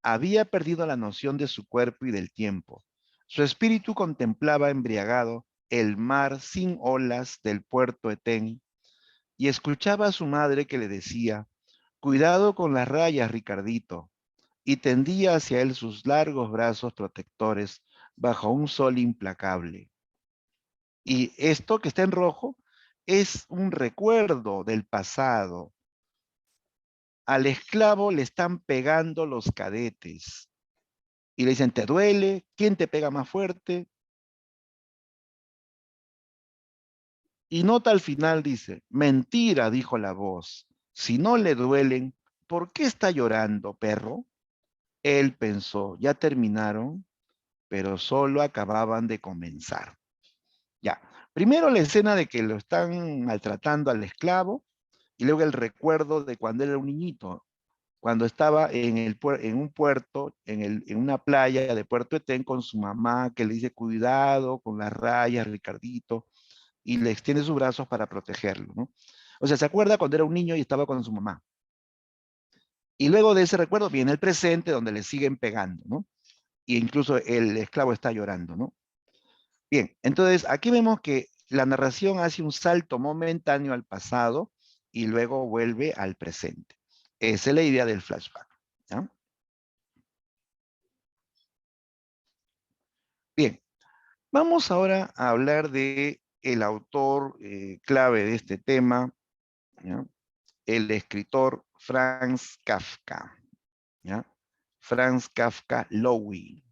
Había perdido la noción de su cuerpo y del tiempo. Su espíritu contemplaba embriagado el mar sin olas del puerto Etén y escuchaba a su madre que le decía, cuidado con las rayas, Ricardito, y tendía hacia él sus largos brazos protectores bajo un sol implacable. Y esto que está en rojo es un recuerdo del pasado. Al esclavo le están pegando los cadetes y le dicen, ¿te duele? ¿Quién te pega más fuerte? Y nota al final, dice, mentira, dijo la voz. Si no le duelen, ¿por qué está llorando, perro? Él pensó, ya terminaron, pero solo acababan de comenzar. Ya, primero la escena de que lo están maltratando al esclavo y luego el recuerdo de cuando él era un niñito, cuando estaba en un puerto, en una playa de Puerto Etén con su mamá que le dice cuidado con las rayas, Ricardito, y le extiende sus brazos para protegerlo, ¿no? O sea, se acuerda cuando era un niño y estaba con su mamá. Y luego de ese recuerdo viene el presente donde le siguen pegando, ¿no? Y incluso el esclavo está llorando, ¿no? Bien, entonces aquí vemos que la narración hace un salto momentáneo al pasado y luego vuelve al presente. Esa es la idea del flashback, ¿ya? Bien, vamos ahora a hablar de el autor clave de este tema, ¿ya? El escritor Franz Kafka, ¿ya? Franz Kafka Lowy,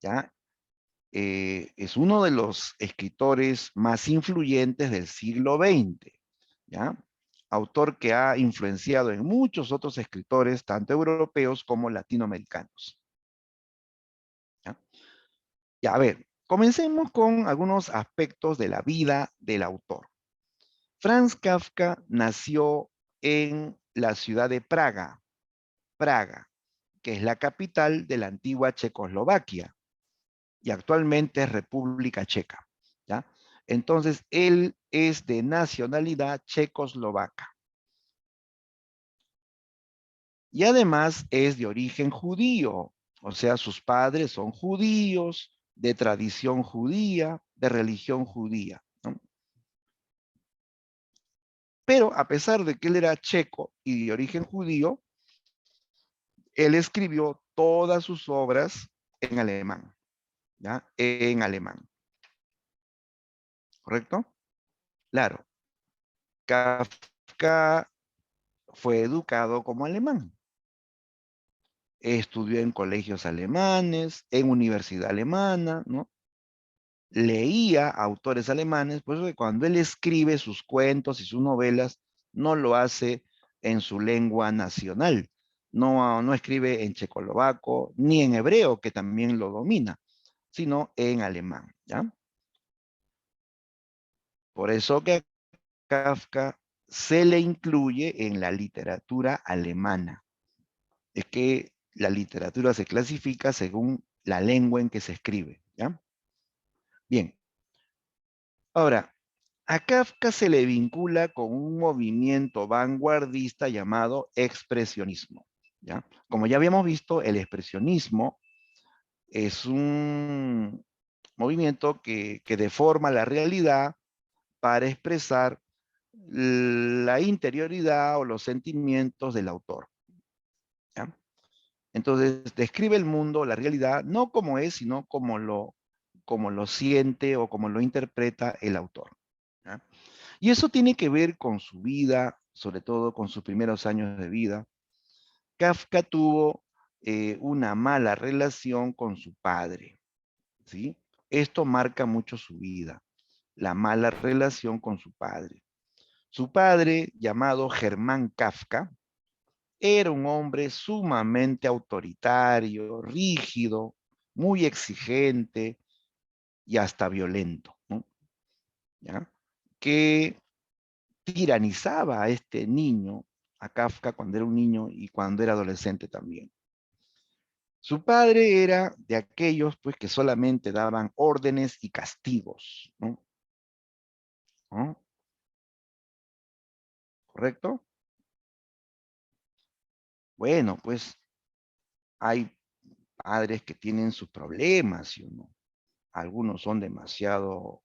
¿ya? Es uno de los escritores más influyentes del siglo XX, ¿ya? Autor que ha influenciado en muchos otros escritores, tanto europeos como latinoamericanos. ¿Ya? Ya, a ver, comencemos con algunos aspectos de la vida del autor. Franz Kafka nació en la ciudad de Praga, que es la capital de la antigua Checoslovaquia y actualmente es República Checa, ¿ya? Entonces, él es de nacionalidad checoslovaca y además es de origen judío, o sea, sus padres son judíos, de tradición judía, de religión judía, ¿no? Pero a pesar de que él era checo y de origen judío, él escribió todas sus obras en alemán, ¿ya? En alemán, ¿correcto? Claro, Kafka fue educado como alemán. Estudió en colegios alemanes, en universidad alemana, ¿no? Leía autores alemanes, por eso que cuando él escribe sus cuentos y sus novelas, no lo hace en su lengua nacional. No escribe en checoslovaco, ni en hebreo, que también lo domina, sino en alemán, ¿ya? Por eso que a Kafka se le incluye en la literatura alemana. Es que la literatura se clasifica según la lengua en que se escribe, ¿ya? Bien, ahora, a Kafka se le vincula con un movimiento vanguardista llamado expresionismo, ¿ya? Como ya habíamos visto, el expresionismo es un movimiento que deforma la realidad para expresar la interioridad o los sentimientos del autor. ¿Ya? Entonces, describe el mundo, la realidad, no como es, sino como lo siente o como lo interpreta el autor. ¿Ya? Y eso tiene que ver con su vida, sobre todo con sus primeros años de vida. Kafka tuvo una mala relación con su padre, ¿sí? Esto marca mucho su vida, la mala relación con su padre. Su padre, llamado Germán Kafka, era un hombre sumamente autoritario, rígido, muy exigente y hasta violento, ¿no? ¿Ya? Que tiranizaba a este niño, a Kafka cuando era un niño y cuando era adolescente también. Su padre era de aquellos pues que solamente daban órdenes y castigos, ¿no? ¿No? ¿Correcto? Bueno, pues hay padres que tienen sus problemas, ¿sí o no? Algunos son demasiado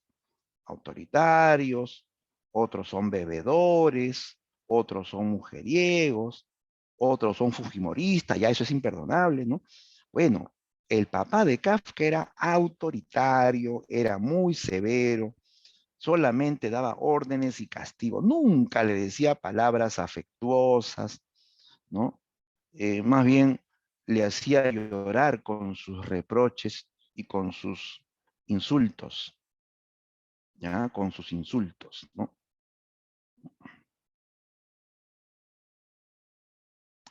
autoritarios, otros son bebedores, otros son mujeriegos, otros son fujimoristas, ya eso es imperdonable, ¿no? Bueno, el papá de Kafka era autoritario, era muy severo, solamente daba órdenes y castigo, nunca le decía palabras afectuosas, ¿no? Más bien le hacía llorar con sus reproches y con sus insultos, ¿ya? Con sus insultos, ¿no?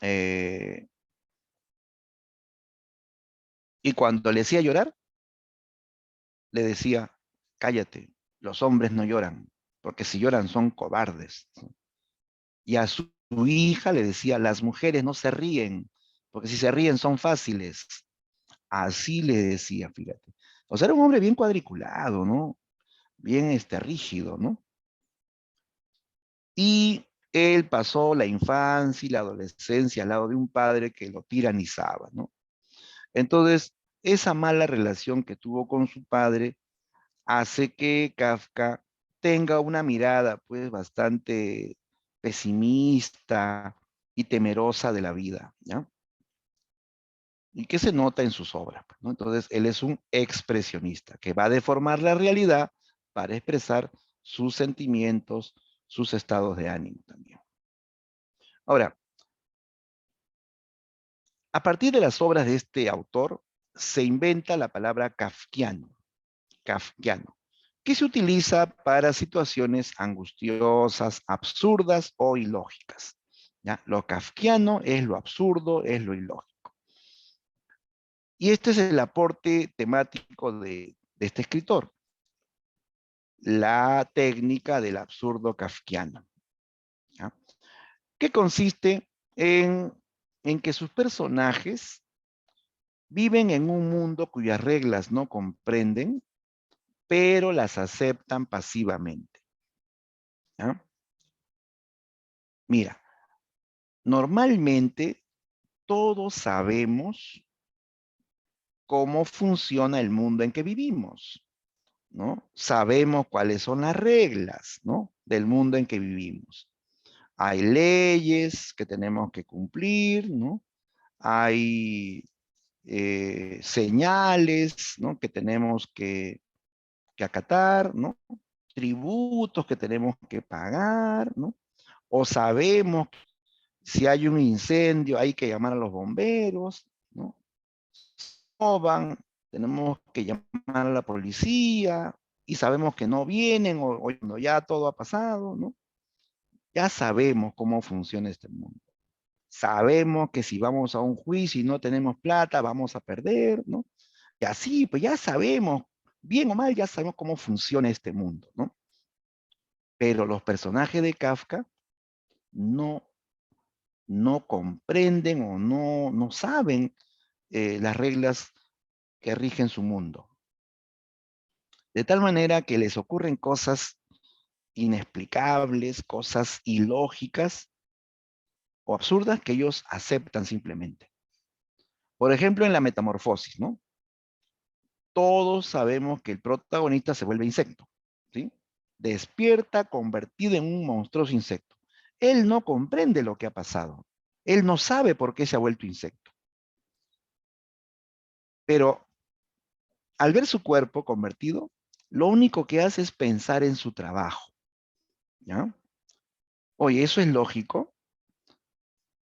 Eh, y cuando le hacía llorar, le decía, cállate, los hombres no lloran, porque si lloran son cobardes. Y a su hija le decía, las mujeres no se ríen, porque si se ríen son fáciles. Así le decía, fíjate. O sea, era un hombre bien cuadriculado, ¿no? Bien rígido, ¿no? Y él pasó la infancia y la adolescencia al lado de un padre que lo tiranizaba, ¿no? Entonces, esa mala relación que tuvo con su padre hace que Kafka tenga una mirada pues bastante pesimista y temerosa de la vida, ¿ya? Y que se nota en sus obras, pues, ¿no? Entonces, él es un expresionista que va a deformar la realidad para expresar sus sentimientos, sus estados de ánimo también. Ahora, a partir de las obras de este autor, se inventa la palabra kafkiano, que se utiliza para situaciones angustiosas, absurdas o ilógicas. ¿Ya? Lo kafkiano es lo absurdo, es lo ilógico. Y este es el aporte temático de este escritor, la técnica del absurdo kafkiano, ¿ya? Que consiste en que sus personajes viven en un mundo cuyas reglas no comprenden, pero las aceptan pasivamente, ¿ya? Mira, normalmente todos sabemos cómo funciona el mundo en que vivimos, ¿no? Sabemos cuáles son las reglas, ¿no? Del mundo en que vivimos. Hay leyes que tenemos que cumplir, ¿no? Hay señales, ¿no? Que tenemos que acatar, ¿no? Tributos que tenemos que pagar, ¿no? O sabemos si hay un incendio, hay que llamar a los bomberos, ¿no? Roban, tenemos que llamar a la policía y sabemos que no vienen o cuando ya todo ha pasado, ¿no? Ya sabemos cómo funciona este mundo. Sabemos que si vamos a un juicio y no tenemos plata, vamos a perder, ¿no? Y así, pues ya sabemos, bien o mal, ya sabemos cómo funciona este mundo, ¿no? Pero los personajes de Kafka no, no comprenden o no saben las reglas que rigen su mundo. De tal manera que les ocurren cosas inexplicables, cosas ilógicas o absurdas que ellos aceptan simplemente. Por ejemplo, en la metamorfosis, ¿no? todos sabemos que el protagonista se vuelve insecto, ¿sí? Despierta convertido en un monstruoso insecto. Él no comprende lo que ha pasado. Él no sabe por qué se ha vuelto insecto. Pero al ver su cuerpo convertido, lo único que hace es pensar en su trabajo, ¿ya? Oye, ¿eso es lógico?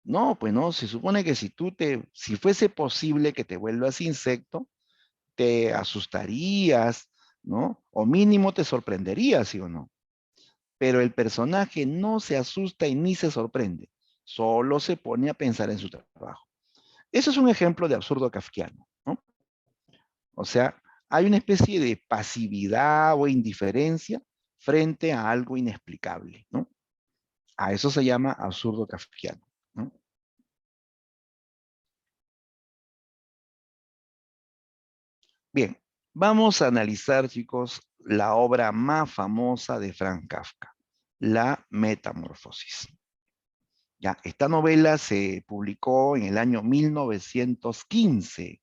No, pues no, se supone que si fuese posible que te vuelvas insecto, te asustarías, ¿no? O mínimo te sorprenderías, ¿sí o no? Pero el personaje no se asusta y ni se sorprende, solo se pone a pensar en su trabajo. Eso es un ejemplo de absurdo kafkiano, ¿no? O sea, hay una especie de pasividad o indiferencia frente a algo inexplicable, ¿no? A eso se llama absurdo kafkiano, ¿no? Bien, vamos a analizar, chicos, la obra más famosa de Franz Kafka, La Metamorfosis. Ya, esta novela se publicó en el año 1915.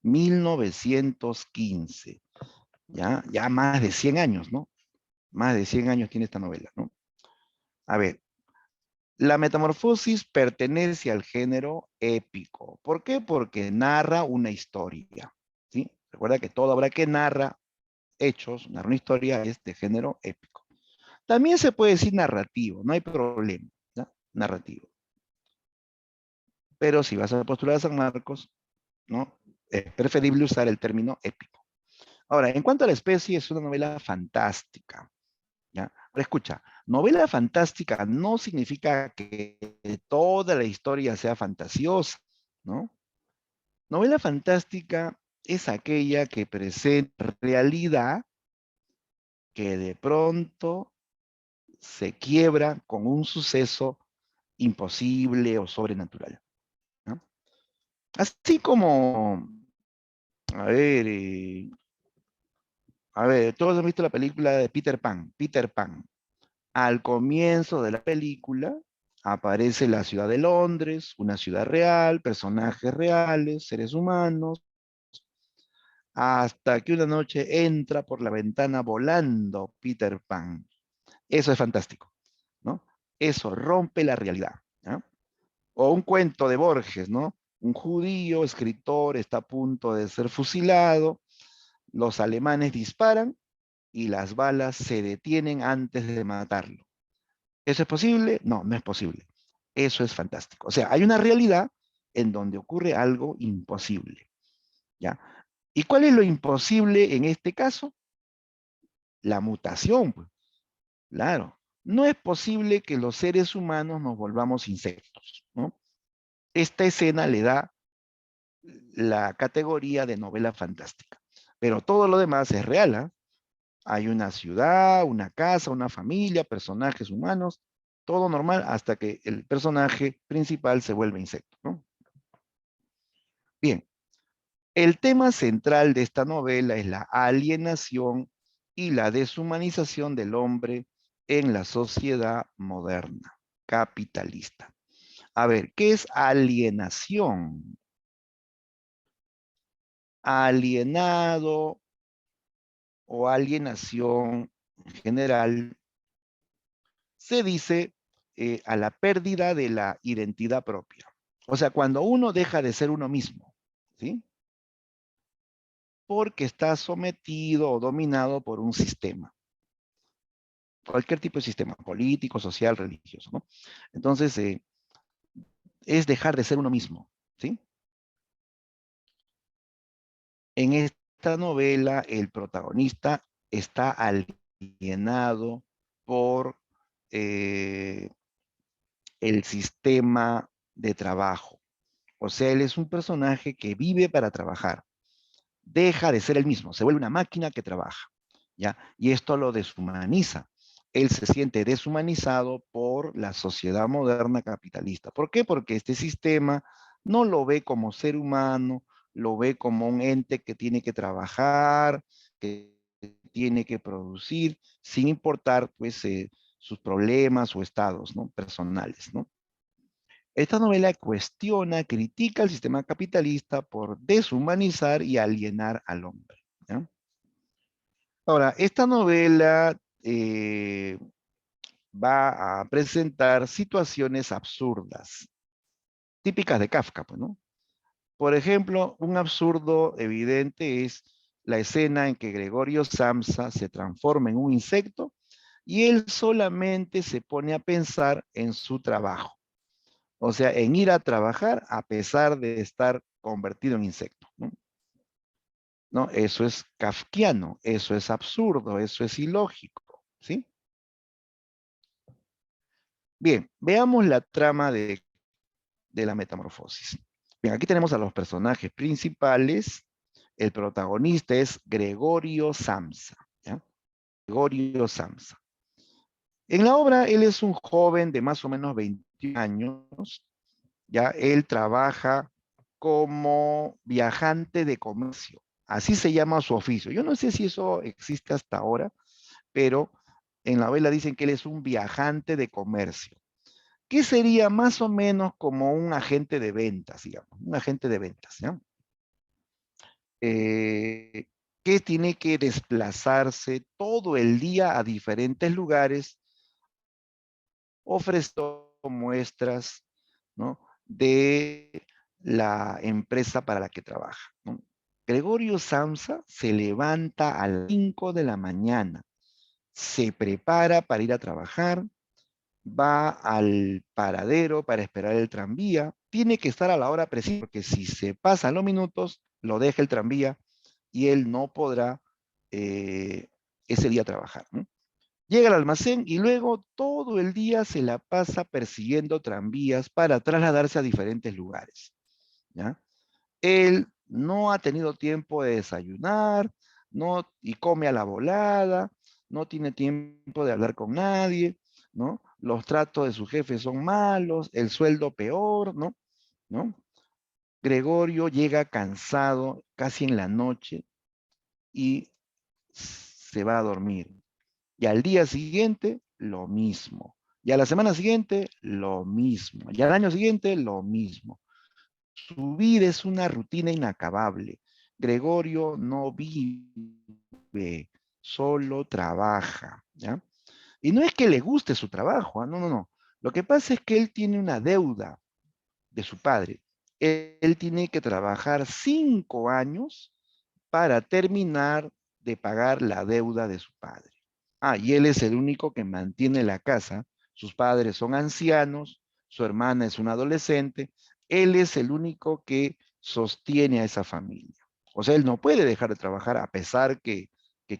1915. Ya más de 100 años, ¿no? Más de 100 años tiene esta novela, ¿no? A ver, La Metamorfosis pertenece al género épico. ¿Por qué? Porque narra una historia, ¿sí? Recuerda que toda obra que narra hechos, narra una historia, es de género épico. También se puede decir narrativo, no hay problema, ¿ya? Narrativo. Pero si vas a postular a San Marcos, ¿no? Es preferible usar el término épico. Ahora, en cuanto a la especie, es una novela fantástica, ¿ya? Ahora escucha, novela fantástica no significa que toda la historia sea fantasiosa, ¿no? Novela fantástica es aquella que presenta realidad que de pronto se quiebra con un suceso imposible o sobrenatural, ¿no? Así como, a ver, todos han visto la película de Peter Pan, Peter Pan. Al comienzo de la película aparece la ciudad de Londres, una ciudad real, personajes reales, seres humanos, hasta que una noche entra por la ventana volando Peter Pan. Eso es fantástico, ¿no? Eso rompe la realidad, ¿no? O un cuento de Borges, ¿no? Un judío escritor está a punto de ser fusilado, los alemanes disparan y las balas se detienen antes de matarlo. ¿Eso es posible? No, no es posible. Eso es fantástico. O sea, hay una realidad en donde ocurre algo imposible, ¿ya? ¿Y cuál es lo imposible en este caso? La mutación, pues. Claro. No es posible que los seres humanos nos volvamos insectos, ¿no? Esta escena le da la categoría de novela fantástica. Pero todo lo demás es real, ¿eh? Hay una ciudad, una casa, una familia, personajes humanos, todo normal hasta que el personaje principal se vuelve insecto, ¿no? Bien, el tema central de esta novela es la alienación y la deshumanización del hombre en la sociedad moderna, capitalista. A ver, ¿qué es alienación? Alienado o alienación en general se dice a la pérdida de la identidad propia. O sea, cuando uno deja de ser uno mismo, ¿sí? Porque está sometido o dominado por un sistema. Cualquier tipo de sistema, político, social, religioso, ¿no? Entonces, es dejar de ser uno mismo, ¿sí? En esta novela, el protagonista está alienado por eh, el sistema de trabajo. O sea, él es un personaje que vive para trabajar. Deja de ser el mismo, se vuelve una máquina que trabaja, ¿ya? Y esto lo deshumaniza. Él se siente deshumanizado por la sociedad moderna capitalista. ¿Por qué? Porque este sistema no lo ve como ser humano, lo ve como un ente que tiene que trabajar, que tiene que producir, sin importar, pues, sus problemas o estados, ¿no? Personales, ¿no? Esta novela cuestiona, critica el sistema capitalista por deshumanizar y alienar al hombre. Ahora, esta novela va a presentar situaciones absurdas, típicas de Kafka, pues, ¿no? Por ejemplo, un absurdo evidente es la escena en que Gregorio Samsa se transforma en un insecto y él solamente se pone a pensar en su trabajo. O sea, en ir a trabajar a pesar de estar convertido en insecto, ¿no? ¿No? Eso es kafkiano, eso es absurdo, eso es ilógico, ¿sí? Bien, veamos la trama de la metamorfosis. Bien, aquí tenemos a los personajes principales. El protagonista es Gregorio Samsa, ¿ya? Gregorio Samsa. En la obra, él es un joven de más o menos 21 años, ya él trabaja como viajante de comercio. Así se llama su oficio. Yo no sé si eso existe hasta ahora, pero en la novela dicen que él es un viajante de comercio. ¿Qué sería más o menos como un agente de ventas, digamos? Un agente de ventas, ¿ya? Eh, que tiene que desplazarse todo el día a diferentes lugares, ofreciendo muestras, ¿no? De la empresa para la que trabaja, ¿no? Gregorio Samsa se levanta a las 5 de la mañana, se prepara para ir a trabajar, va al paradero para esperar el tranvía, tiene que estar a la hora precisa, porque si se pasan los minutos, lo deja el tranvía y él no podrá ese día trabajar, ¿no? Llega al almacén y luego todo el día se la pasa persiguiendo tranvías para trasladarse a diferentes lugares, ¿ya? Él no ha tenido tiempo de desayunar, no, y come a la volada, no tiene tiempo de hablar con nadie, ¿no? Los tratos de su jefe son malos, el sueldo peor, ¿no? ¿No? Gregorio llega cansado casi en la noche y se va a dormir. Y al día siguiente, lo mismo. Y a la semana siguiente, lo mismo. Y al año siguiente, lo mismo. Su vida es una rutina inacabable. Gregorio no vive, solo trabaja, ¿ya? Y no es que le guste su trabajo, ¿ah? No, no, no. Lo que pasa es que él tiene una deuda de su padre. Él tiene que trabajar 5 años para terminar de pagar la deuda de su padre. Ah, y él es el único que mantiene la casa. Sus padres son ancianos, su hermana es una adolescente. Él es el único que sostiene a esa familia. O sea, él no puede dejar de trabajar a pesar que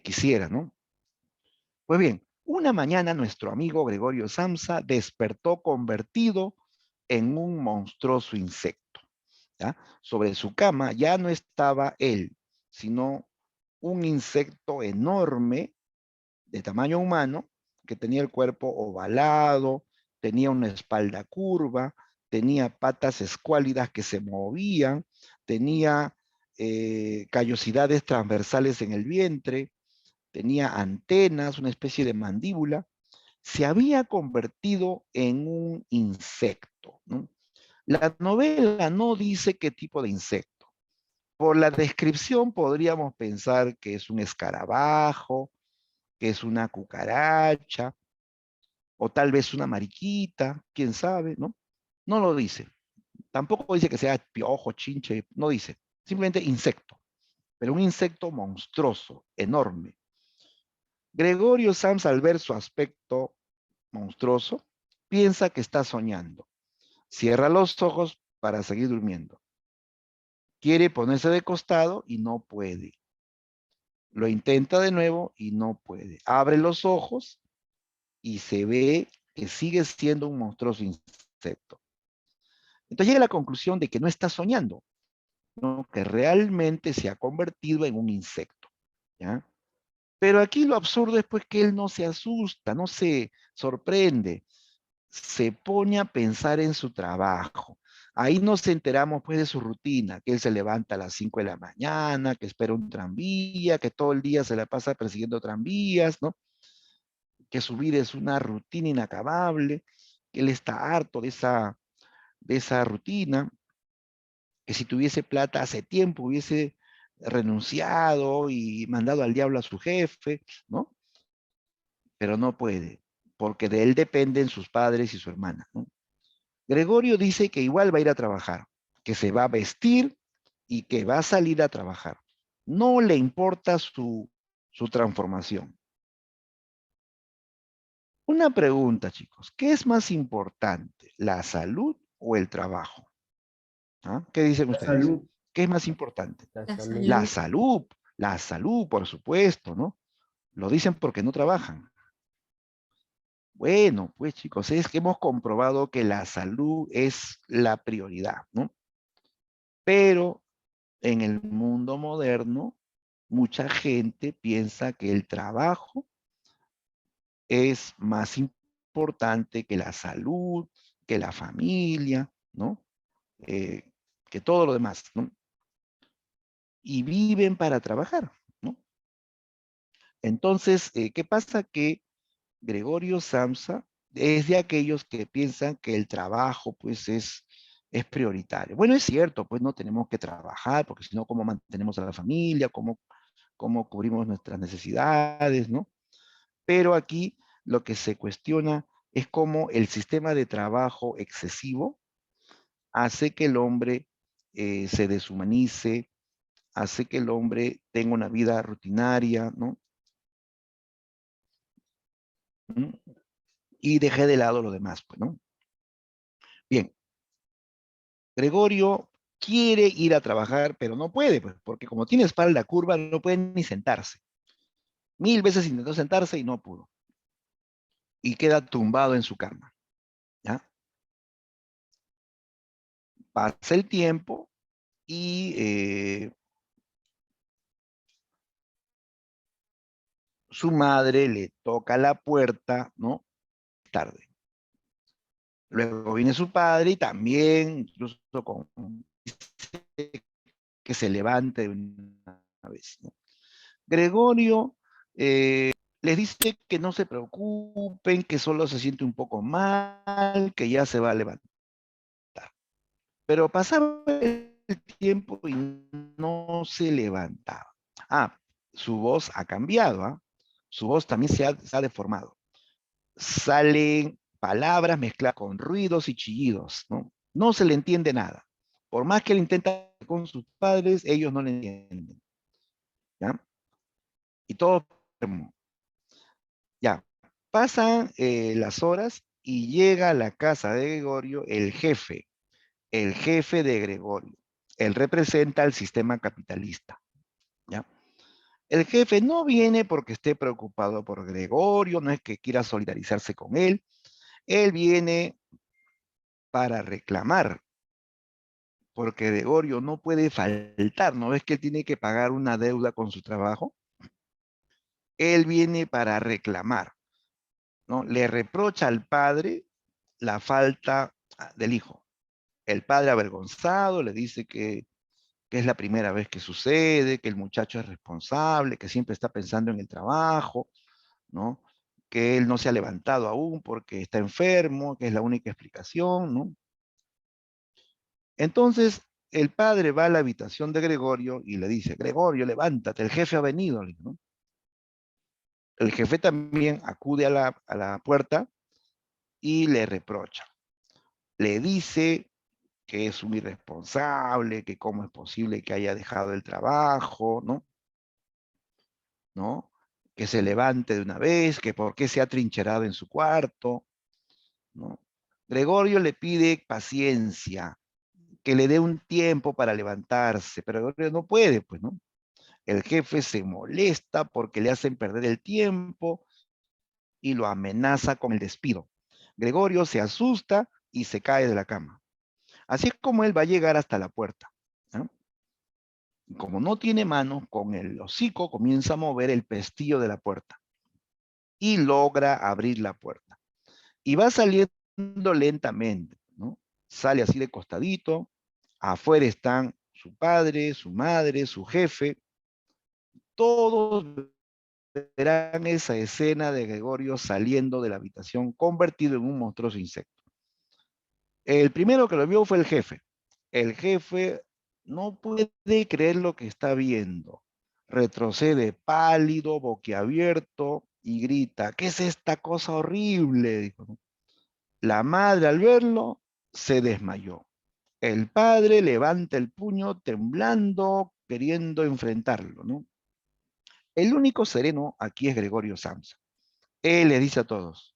quisiera, ¿no? Pues bien, una mañana nuestro amigo Gregorio Samsa despertó convertido en un monstruoso insecto, ¿ya? Sobre su cama ya no estaba él, sino un insecto enorme de tamaño humano que tenía el cuerpo ovalado, tenía una espalda curva, tenía patas escuálidas que se movían, tenía callosidades transversales en el vientre, tenía antenas, una especie de mandíbula. Se había convertido en un insecto, ¿no? La novela no dice qué tipo de insecto. Por la descripción podríamos pensar que es un escarabajo, que es una cucaracha, o tal vez una mariquita, quién sabe, ¿no? No lo dice. Tampoco dice que sea piojo, chinche, no dice. Simplemente insecto, pero un insecto monstruoso, enorme. Gregorio Sams, al ver su aspecto monstruoso, piensa que está soñando. Cierra los ojos para seguir durmiendo. Quiere ponerse de costado y no puede. Lo intenta de nuevo y no puede. Abre los ojos y se ve que sigue siendo un monstruoso insecto. Entonces llega a la conclusión de que no está soñando, ¿no? Que realmente se ha convertido en un insecto, ¿ya? Pero aquí lo absurdo es pues que él no se asusta, no se sorprende, se pone a pensar en su trabajo. Ahí nos enteramos pues de su rutina, que él se levanta a las 5 de la mañana, que espera un tranvía, que todo el día se la pasa persiguiendo tranvías, ¿no? Que su vida es una rutina inacabable, que él está harto de esa rutina, que si tuviese plata hace tiempo hubiese renunciado y mandado al diablo a su jefe, ¿no? Pero no puede, porque de él dependen sus padres y su hermana, ¿no? Gregorio dice que igual va a ir a trabajar, que se va a vestir y que va a salir a trabajar. No le importa su transformación. Una pregunta, chicos, ¿qué es más importante, la salud o el trabajo? ¿Ah? ¿Qué dicen La ustedes? salud, ¿Qué es más importante? la La salud. La salud. salud, la salud, por supuesto, ¿no? Lo dicen porque no trabajan. Bueno, pues chicos, es que hemos comprobado que la salud es la prioridad, ¿no? Pero en el mundo moderno, mucha gente piensa que el trabajo es más importante que la salud, que la familia, ¿no? Eh, que todo lo demás, ¿no? Y viven para trabajar, ¿no? Entonces, ¿qué pasa? Que Gregorio Samsa es de aquellos que piensan que el trabajo, pues, es prioritario. Bueno, es cierto, pues no tenemos que trabajar, porque si no, ¿cómo mantenemos a la familia? ¿Cómo cubrimos nuestras necesidades, ¿no? Pero aquí lo que se cuestiona es cómo el sistema de trabajo excesivo hace que el hombre se deshumanice, hace que el hombre tenga una vida rutinaria, ¿no? ¿Mm? Y deje de lado lo demás, pues, ¿no? Bien, Gregorio quiere ir a trabajar, pero no puede, pues, porque como tiene espalda curva, no puede ni sentarse. 1000 veces intentó sentarse y no pudo. Y queda tumbado en su cama, ¿ya? Pasa el tiempo y su madre le toca la puerta, ¿no? Tarde. Luego viene su padre y también, incluso con que se levante de una vez, ¿no? Gregorio les dice que no se preocupen, que solo se siente un poco mal, que ya se va a levantar. Pero pasaba el tiempo y no se levantaba. Ah, su voz ha cambiado, ¿ah? Su voz también se ha deformado. Salen palabras mezcladas con ruidos y chillidos, ¿no? No se le entiende nada. Por más que él intenta con sus padres, ellos no le entienden, ¿ya? Y todo enfermo. Ya, pasan las horas y llega a la casa de Gregorio el jefe de Gregorio. Él representa al sistema capitalista, ¿ya? El jefe no viene porque esté preocupado por Gregorio, no es que quiera solidarizarse con él viene para reclamar, porque Gregorio no puede faltar, ¿no ves que él tiene que pagar una deuda con su trabajo? Él viene para reclamar, ¿no? Le reprocha al padre la falta del hijo. El padre avergonzado le dice que es la primera vez que sucede, que el muchacho es responsable, que siempre está pensando en el trabajo, ¿no? Que él no se ha levantado aún porque está enfermo, que es la única explicación, ¿no? Entonces, el padre va a la habitación de Gregorio y le dice, Gregorio, levántate, el jefe ha venido, ¿no? El jefe también acude a la puerta y le reprocha. Le dice que es un irresponsable, que cómo es posible que haya dejado el trabajo, ¿no? ¿No? Que se levante de una vez, que por qué se ha trincherado en su cuarto, ¿no? Gregorio le pide paciencia, que le dé un tiempo para levantarse, pero Gregorio no puede, pues, ¿no? El jefe se molesta porque le hacen perder el tiempo y lo amenaza con el despido. Gregorio se asusta y se cae de la cama. Así es como él va a llegar hasta la puerta, ¿no? Como no tiene mano, con el hocico comienza a mover el pestillo de la puerta y logra abrir la puerta. Y va saliendo lentamente, ¿no? Sale así de costadito, afuera están su padre, su madre, su jefe, todos verán esa escena de Gregorio saliendo de la habitación convertido en un monstruoso insecto. El primero que lo vio fue el jefe. El jefe no puede creer lo que está viendo. Retrocede pálido, boquiabierto y grita, ¿qué es esta cosa horrible? Dijo, ¿no? La madre al verlo se desmayó. El padre levanta el puño temblando, queriendo enfrentarlo, ¿no? El único sereno aquí es Gregorio Samsa. Él le dice a todos,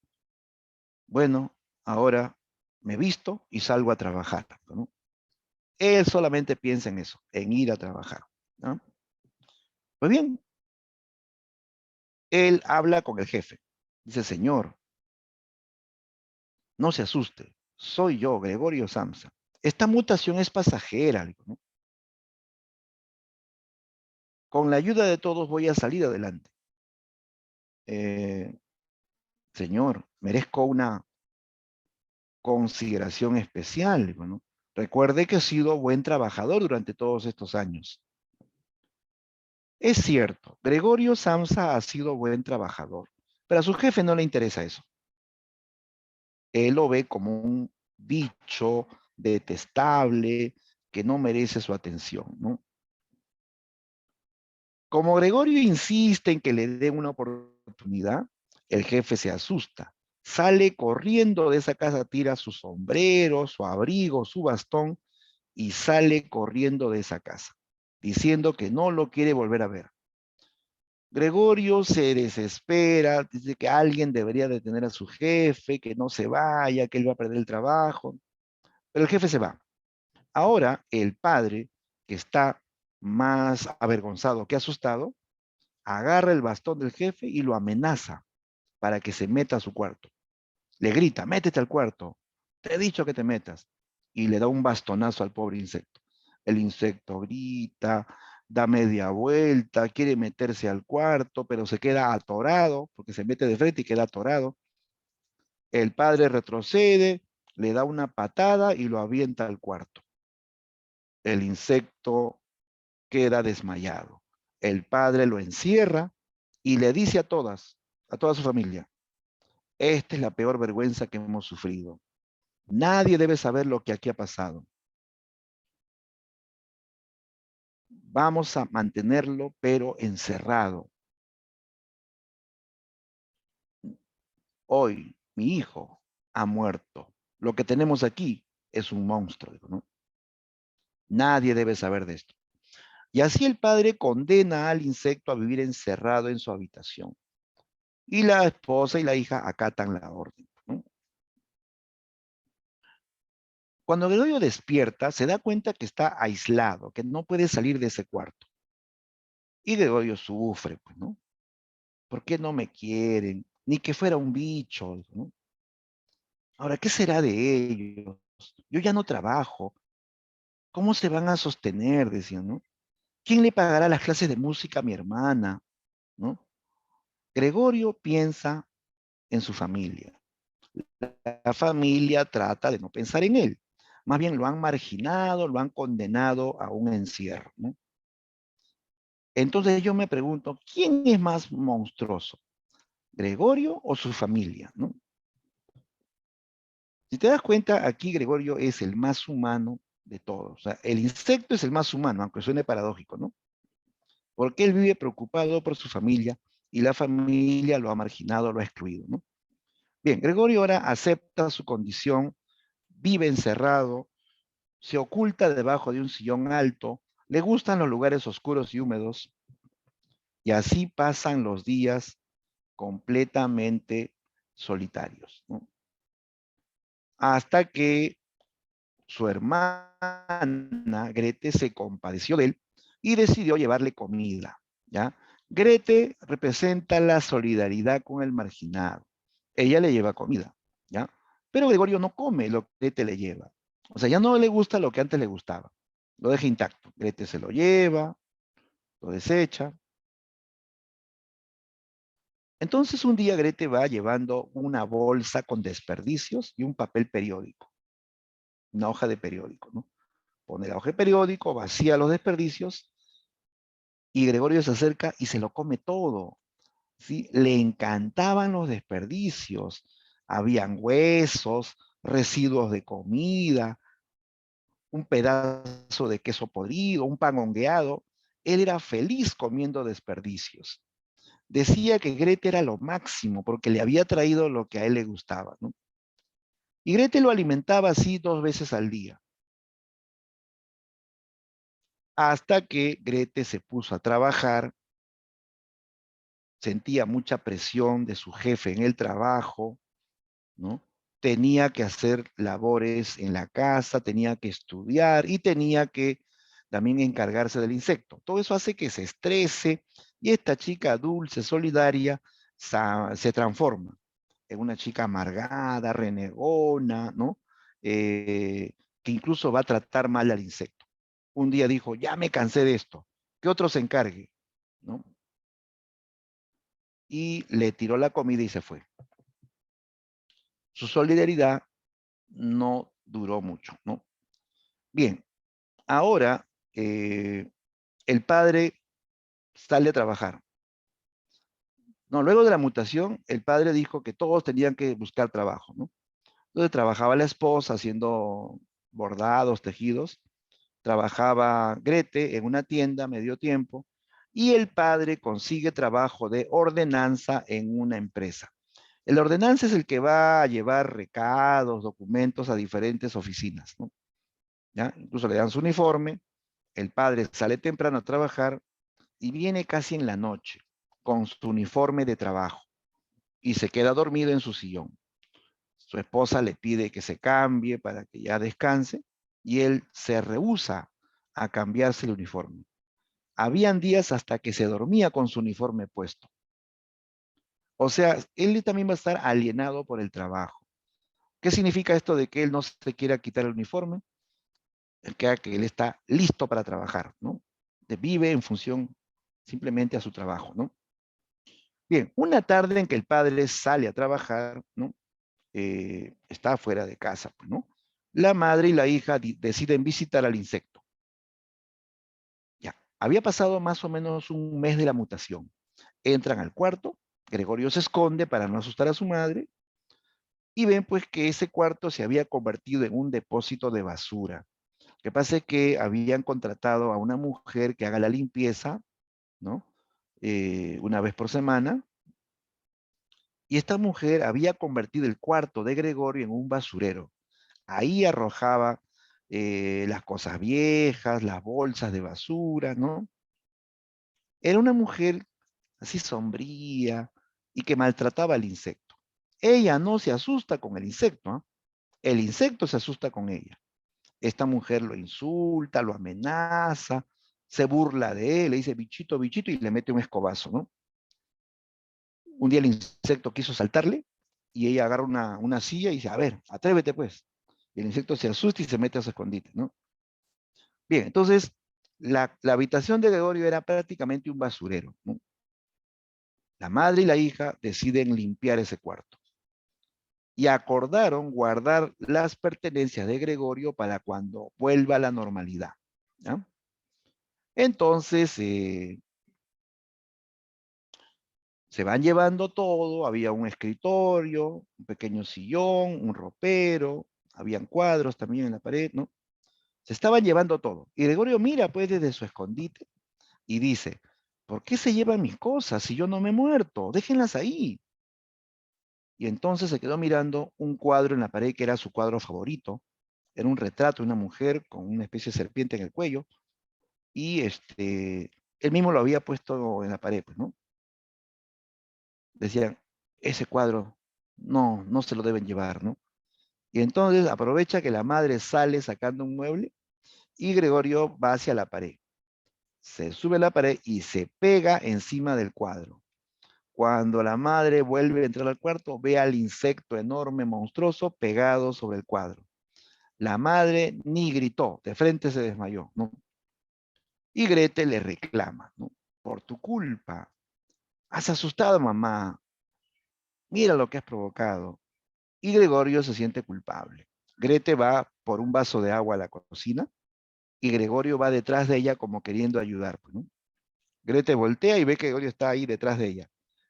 bueno, ahora me visto y salgo a trabajar, ¿no? Él solamente piensa en eso, en ir a trabajar, ¿no? Pues bien, él habla con el jefe. Dice, señor, no se asuste, soy yo, Gregorio Samsa. Esta mutación es pasajera, ¿no? Con la ayuda de todos voy a salir adelante. Eh, señor, merezco una consideración especial, ¿no? Recuerde que he sido buen trabajador durante todos estos años. Es cierto, Gregorio Samsa ha sido buen trabajador, pero a su jefe no le interesa eso. Él lo ve como un bicho detestable que no merece su atención, ¿no? Como Gregorio insiste en que le den una oportunidad, el jefe se asusta. Sale corriendo de esa casa, tira su sombrero, su abrigo, su bastón y sale corriendo de esa casa, diciendo que no lo quiere volver a ver. Gregorio se desespera, dice que alguien debería detener a su jefe, que no se vaya, que él va a perder el trabajo, pero el jefe se va. Ahora el padre, que está más avergonzado que asustado, agarra el bastón del jefe y lo amenaza para que se meta a su cuarto. Le grita, métete al cuarto, te he dicho que te metas. Y le da un bastonazo al pobre insecto. El insecto grita, da media vuelta, quiere meterse al cuarto, pero se queda atorado, porque se mete de frente y queda atorado. El padre retrocede, le da una patada y lo avienta al cuarto. El insecto queda desmayado. El padre lo encierra y le dice a toda su familia, esta es la peor vergüenza que hemos sufrido. Nadie debe saber lo que aquí ha pasado. Vamos a mantenerlo, pero encerrado. Hoy mi hijo ha muerto. Lo que tenemos aquí es un monstruo, ¿no? Nadie debe saber de esto. Y así el padre condena al insecto a vivir encerrado en su habitación. Y la esposa y la hija acatan la orden, ¿no? Cuando Gregorio despierta, se da cuenta que está aislado, que no puede salir de ese cuarto. Y Gregorio sufre, pues, ¿no? ¿Por qué no me quieren? Ni que fuera un bicho, ¿no? Ahora, ¿qué será de ellos? Yo ya no trabajo. ¿Cómo se van a sostener? Decían, ¿no? ¿Quién le pagará las clases de música a mi hermana? ¿No? Gregorio piensa en su familia. La familia trata de no pensar en él. Más bien lo han marginado, lo han condenado a un encierro, ¿no? Entonces yo me pregunto, ¿quién es más monstruoso? ¿Gregorio o su familia? ¿No? Si te das cuenta, aquí Gregorio es el más humano de todos. O sea, el insecto es el más humano, aunque suene paradójico, ¿no? Porque él vive preocupado por su familia y la familia lo ha marginado, lo ha excluido, ¿no? Bien, Gregorio ahora acepta su condición, vive encerrado, se oculta debajo de un sillón alto, le gustan los lugares oscuros y húmedos, y así pasan los días completamente solitarios, ¿no? Hasta que su hermana Grete se compadeció de él y decidió llevarle comida, ¿ya? Grete representa la solidaridad con el marginado. Ella le lleva comida, ¿ya? Pero Gregorio no come lo que Grete le lleva. O sea, ya no le gusta lo que antes le gustaba. Lo deja intacto. Grete se lo lleva, lo desecha. Entonces un día Grete va llevando una bolsa con desperdicios y un papel periódico, una hoja de periódico, ¿no? Pone la hoja de periódico, vacía los desperdicios y Gregorio se acerca y se lo come todo, ¿sí? Le encantaban los desperdicios, habían huesos, residuos de comida, un pedazo de queso podrido, un pan hongueado. Él era feliz comiendo desperdicios. Decía que Grete era lo máximo porque le había traído lo que a él le gustaba, ¿no? Y Grete lo alimentaba así 2 veces al día, hasta que Grete se puso a trabajar, sentía mucha presión de su jefe en el trabajo, ¿no? Tenía que hacer labores en la casa, tenía que estudiar y tenía que también encargarse del insecto. Todo eso hace que se estrese y esta chica dulce, solidaria, se transforma en una chica amargada, renegona, ¿no? Que incluso va a tratar mal al insecto. Un día dijo, ya me cansé de esto, que otro se encargue, ¿no? Y le tiró la comida y se fue. Su solidaridad no duró mucho, ¿no? Bien, ahora el padre sale a trabajar. No, luego de la mutación, el padre dijo que todos tenían que buscar trabajo, ¿no? Entonces trabajaba la esposa haciendo bordados, tejidos, trabajaba Grete en una tienda medio tiempo y el padre consigue trabajo de ordenanza en una empresa. El ordenanza es el que va a llevar recados, documentos a diferentes oficinas, ¿no? ¿Ya? Incluso le dan su uniforme, el padre sale temprano a trabajar y viene casi en la noche con su uniforme de trabajo y se queda dormido en su sillón. Su esposa le pide que se cambie para que ya descanse y él se rehúsa a cambiarse el uniforme. Habían días hasta que se dormía con su uniforme puesto. O sea, él también va a estar alienado por el trabajo. ¿Qué significa esto de que él no se quiera quitar el uniforme? Que él está listo para trabajar, ¿no? Vive en función simplemente a su trabajo, ¿no? Bien, una tarde en que el padre sale a trabajar, ¿no? Está fuera de casa, pues, ¿no? La madre y la hija deciden visitar al insecto. Ya, había pasado más o menos un mes de la mutación. Entran al cuarto, Gregorio se esconde para no asustar a su madre y ven pues que ese cuarto se había convertido en un depósito de basura. Lo que pasa es que habían contratado a una mujer que haga la limpieza, ¿no? Una vez por semana, y esta mujer había convertido el cuarto de Gregorio en un basurero. Ahí arrojaba las cosas viejas, las bolsas de basura, ¿no? Era una mujer así sombría y que maltrataba al insecto. Ella no se asusta con el insecto, ¿eh? El insecto se asusta con ella. Esta mujer lo insulta, lo amenaza, se burla de él, le dice bichito, bichito y le mete un escobazo, ¿no? Un día el insecto quiso saltarle y ella agarra una silla y dice, a ver, atrévete pues. Y el insecto se asusta y se mete a su escondite, ¿no? Bien, entonces la habitación de Gregorio era prácticamente un basurero, ¿no? La madre y la hija deciden limpiar ese cuarto y acordaron guardar las pertenencias de Gregorio para cuando vuelva a la normalidad, ¿ya? Entonces, se van llevando todo, había un escritorio, un pequeño sillón, un ropero, habían cuadros también en la pared, ¿no? Se estaban llevando todo. Y Gregorio mira pues desde su escondite y dice, ¿por qué se llevan mis cosas si yo no me he muerto? Déjenlas ahí. Y entonces se quedó mirando un cuadro en la pared que era su cuadro favorito. Era un retrato de una mujer con una especie de serpiente en el cuello. Y él mismo lo había puesto en la pared, pues, ¿no? Decían, ese cuadro no se lo deben llevar, ¿no? Y entonces aprovecha que la madre sale sacando un mueble y Gregorio va hacia la pared. Se sube a la pared y se pega encima del cuadro. Cuando la madre vuelve a entrar al cuarto, ve al insecto enorme, monstruoso, pegado sobre el cuadro. La madre ni gritó, de frente se desmayó, ¿no? Y Grete le reclama, ¿no? Por tu culpa, has asustado a mamá, mira lo que has provocado. Y Gregorio se siente culpable. Grete va por un vaso de agua a la cocina y Gregorio va detrás de ella como queriendo ayudar, pues, ¿no? Grete voltea y ve que Gregorio está ahí detrás de ella.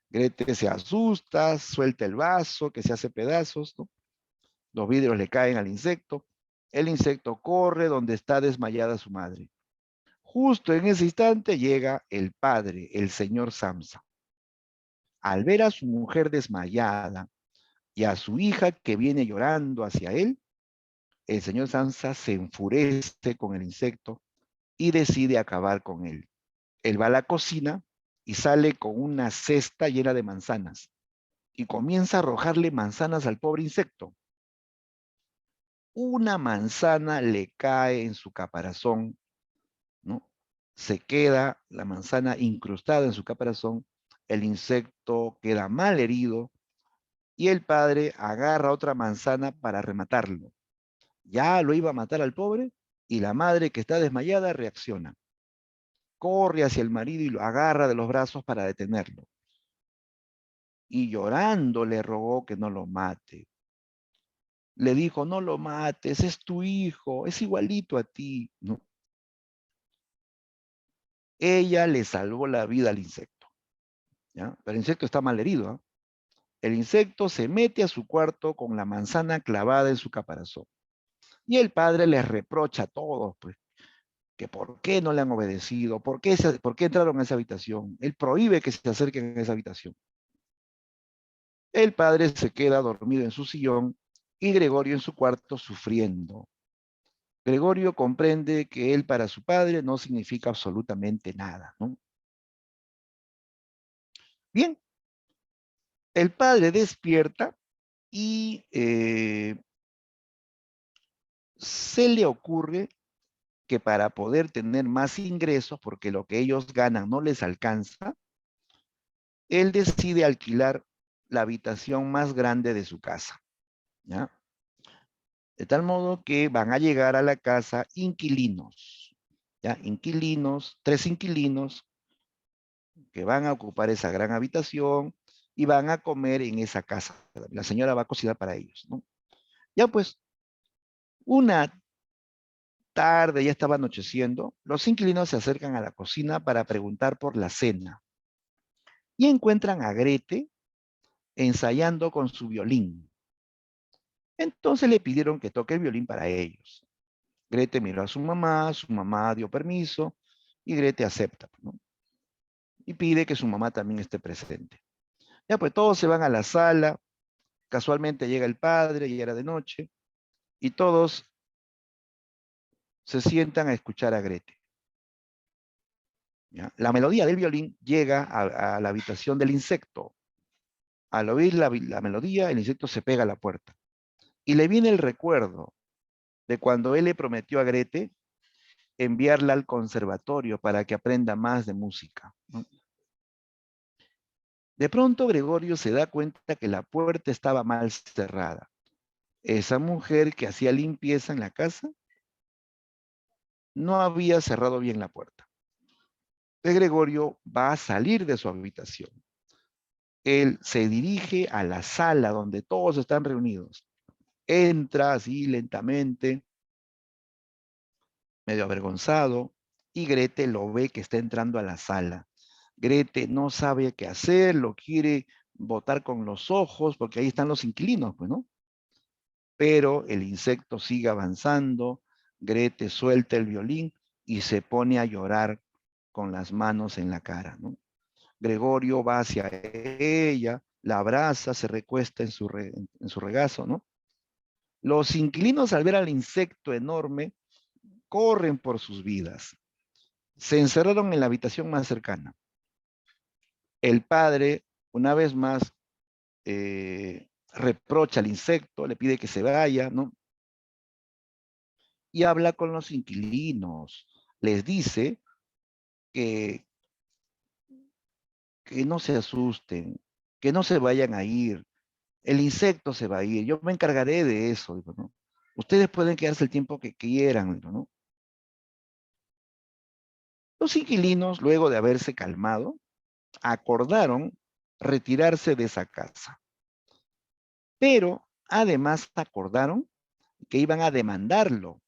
Grete se asusta, suelta el vaso, que se hace pedazos, ¿no? Los vidrios le caen al insecto El insecto corre donde está desmayada su madre. Justo en ese instante llega el padre, el señor Samsa. Al ver a su mujer desmayada y a su hija que viene llorando hacia él, el señor Samsa se enfurece con el insecto y decide acabar con él. Él va a la cocina y sale con una cesta llena de manzanas y comienza a arrojarle manzanas al pobre insecto. Una manzana le cae en su caparazón, ¿no? Se queda la manzana incrustada en su caparazón, el insecto queda mal herido y el padre agarra otra manzana para rematarlo. Ya lo iba a matar al pobre y la madre que está desmayada reacciona. Corre hacia el marido y lo agarra de los brazos para detenerlo. Y llorando le rogó que no lo mate. Le dijo, no lo mates, es tu hijo, es igualito a ti, ¿no? Ella le salvó la vida al insecto, ¿ya? Pero el insecto está mal herido, ¿eh? El insecto se mete a su cuarto con la manzana clavada en su caparazón. Y el padre les reprocha a todos, pues, que por qué no le han obedecido, por qué entraron a esa habitación. Él prohíbe que se acerquen a esa habitación. El padre se queda dormido en su sillón y Gregorio en su cuarto sufriendo. Gregorio comprende que él para su padre no significa absolutamente nada, ¿no? Bien, el padre despierta y se le ocurre que para poder tener más ingresos, porque lo que ellos ganan no les alcanza, él decide alquilar la habitación más grande de su casa, ¿ya? De tal modo que van a llegar a la casa inquilinos, ¿ya? Inquilinos, 3 inquilinos que van a ocupar esa gran habitación y van a comer en esa casa. La señora va a cocinar para ellos, ¿no? Ya pues, una tarde, ya estaba anocheciendo, los inquilinos se acercan a la cocina para preguntar por la cena y encuentran a Grete ensayando con su violín. Entonces le pidieron que toque el violín para ellos. Grete miró a su mamá dio permiso y Grete acepta, ¿no? Y pide que su mamá también esté presente. Ya pues todos se van a la sala, casualmente llega el padre, y era de noche, y todos se sientan a escuchar a Grete. ¿Ya? La melodía del violín llega a la habitación del insecto. Al oír la melodía, el insecto se pega a la puerta. Y le viene el recuerdo de cuando él le prometió a Grete enviarla al conservatorio para que aprenda más de música, ¿no? De pronto Gregorio se da cuenta que la puerta estaba mal cerrada. Esa mujer que hacía limpieza en la casa no había cerrado bien la puerta. Entonces Gregorio va a salir de su habitación. Él se dirige a la sala donde todos están reunidos. Entra así lentamente, medio avergonzado, y Grete lo ve que está entrando a la sala. Grete no sabe qué hacer, lo quiere botar con los ojos, porque ahí están los inquilinos, pues, ¿no? Pero el insecto sigue avanzando, Grete suelta el violín y se pone a llorar con las manos en la cara, ¿no? Gregorio va hacia ella, la abraza, se recuesta en su regazo, ¿no? Los inquilinos al ver al insecto enorme corren por sus vidas. Se encerraron en la habitación más cercana. El padre, una vez más, reprocha al insecto, le pide que se vaya, ¿no? Y habla con los inquilinos. Les dice que, que no se asusten, que no se vayan a ir. El insecto se va a ir. Yo me encargaré de eso, digo, ¿no? Ustedes pueden quedarse el tiempo que quieran, digo, ¿no? Los inquilinos, luego de haberse calmado, acordaron retirarse de esa casa. Pero además acordaron que iban a demandarlo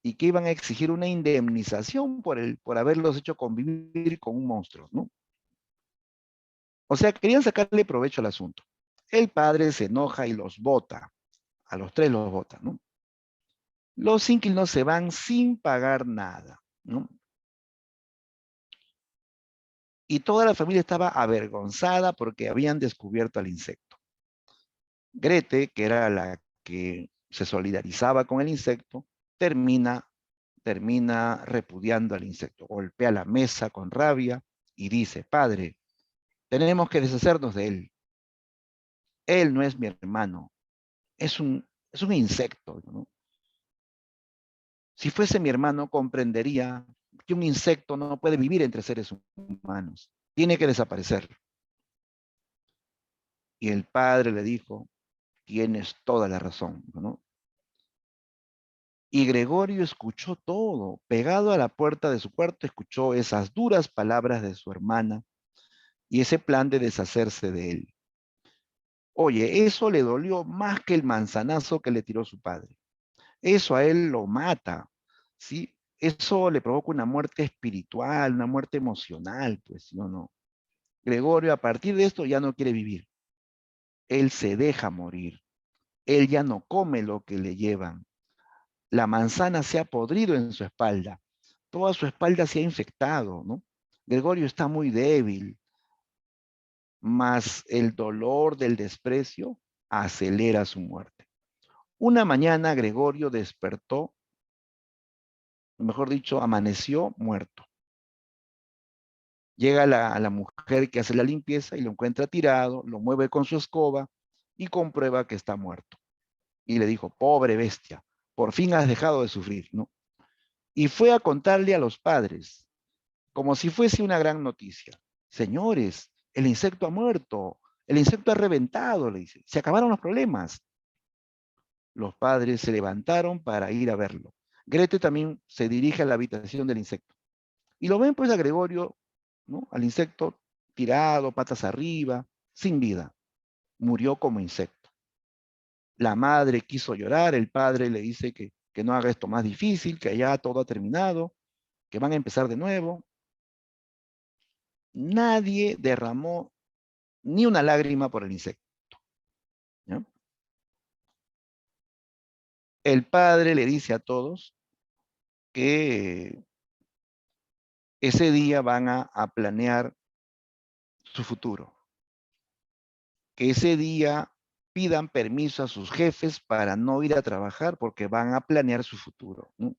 y que iban a exigir una indemnización por haberlos hecho convivir con un monstruo, ¿no? O sea, querían sacarle provecho al asunto. El padre se enoja y los bota, a los tres los bota, ¿no? Los inquilinos se van sin pagar nada, ¿no? Y toda la familia estaba avergonzada porque habían descubierto al insecto. Grete, que era la que se solidarizaba con el insecto, termina repudiando al insecto. Golpea la mesa con rabia y dice: padre, tenemos que deshacernos de él. Él no es mi hermano, es un insecto, ¿no? Si fuese mi hermano, comprendería que un insecto no puede vivir entre seres humanos. Tiene que desaparecer. Y el padre le dijo: tienes toda la razón, ¿no? Y Gregorio escuchó todo. Pegado a la puerta de su cuarto, escuchó esas duras palabras de su hermana y ese plan de deshacerse de él. Oye, eso le dolió más que el manzanazo que le tiró su padre. Eso a él lo mata, ¿sí? Eso le provoca una muerte espiritual, una muerte emocional, pues, ¿sí o no? Gregorio, a partir de esto, ya no quiere vivir. Él se deja morir. Él ya no come lo que le llevan. La manzana se ha podrido en su espalda. Toda su espalda se ha infectado, ¿no? Gregorio está muy débil, mas el dolor del desprecio acelera su muerte. Una mañana Gregorio despertó, mejor dicho, amaneció muerto. Llega la mujer que hace la limpieza y lo encuentra tirado, lo mueve con su escoba y comprueba que está muerto. Y le dijo: pobre bestia, por fin has dejado de sufrir, ¿no? Y fue a contarle a los padres, como si fuese una gran noticia. Señores, el insecto ha muerto, el insecto ha reventado, le dice. Se acabaron los problemas. Los padres se levantaron para ir a verlo. Grete también se dirige a la habitación del insecto. Y lo ven pues a Gregorio, ¿no? Al insecto tirado, patas arriba, sin vida. Murió como insecto. La madre quiso llorar, el padre le dice que no haga esto más difícil, que ya todo ha terminado, que van a empezar de nuevo. Nadie derramó ni una lágrima por el insecto, ¿ya? El padre le dice a todos que ese día van a planear su futuro, que ese día pidan permiso a sus jefes para no ir a trabajar porque van a planear su futuro, ¿no?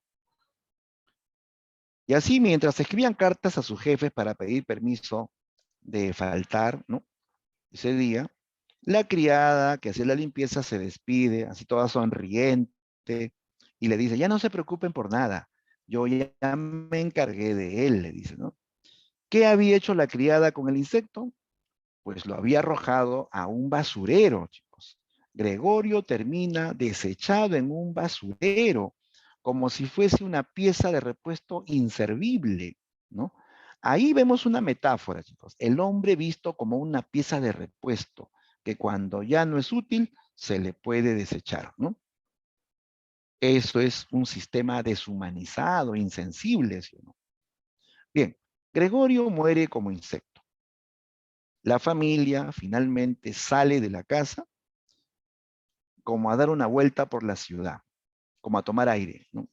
Y así, mientras escribían cartas a sus jefes para pedir permiso de faltar, ¿no? Ese día, la criada que hacía la limpieza se despide, así toda sonriente, y le dice: ya no se preocupen por nada, yo ya me encargué de él, le dice, ¿no? ¿Qué había hecho la criada con el insecto? Pues lo había arrojado a un basurero, chicos. Gregorio termina desechado en un basurero, como si fuese una pieza de repuesto inservible, ¿no? Ahí vemos una metáfora, chicos. El hombre visto como una pieza de repuesto, que cuando ya no es útil, se le puede desechar, ¿no? Eso es un sistema deshumanizado, insensible, ¿sí o no? Bien, Gregorio muere como insecto. La familia finalmente sale de la casa como a dar una vuelta por la ciudad, como a tomar aire, ¿no?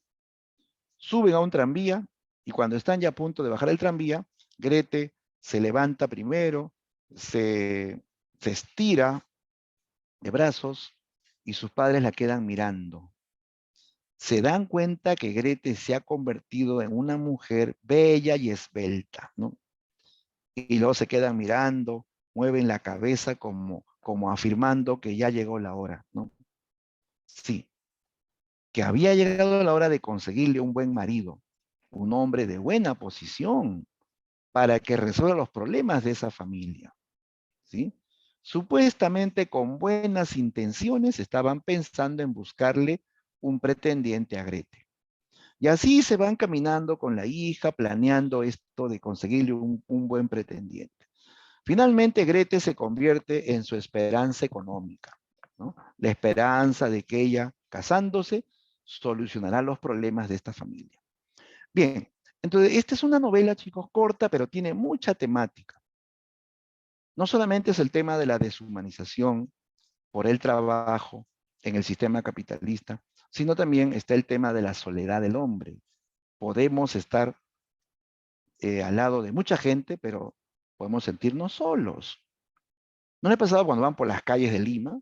Suben a un tranvía y cuando están ya a punto de bajar el tranvía, Grete se levanta primero, se estira de brazos y sus padres la quedan mirando. Se dan cuenta que Grete se ha convertido en una mujer bella y esbelta, ¿no? Y luego se quedan mirando, mueven la cabeza como afirmando que ya llegó la hora, ¿no? Sí, que había llegado la hora de conseguirle un buen marido, un hombre de buena posición, para que resuelva los problemas de esa familia, ¿sí? Supuestamente con buenas intenciones estaban pensando en buscarle un pretendiente a Grete. Y así se van caminando con la hija, planeando esto de conseguirle un buen pretendiente. Finalmente, Grete se convierte en su esperanza económica, ¿no? La esperanza de que ella, casándose, solucionará los problemas de esta familia. Bien, entonces esta es una novela, chicos, corta, pero tiene mucha temática. No solamente es el tema de la deshumanización por el trabajo en el sistema capitalista, sino también está el tema de la soledad del hombre. Podemos estar al lado de mucha gente, pero podemos sentirnos solos. ¿No le ha pasado cuando van por las calles de Lima?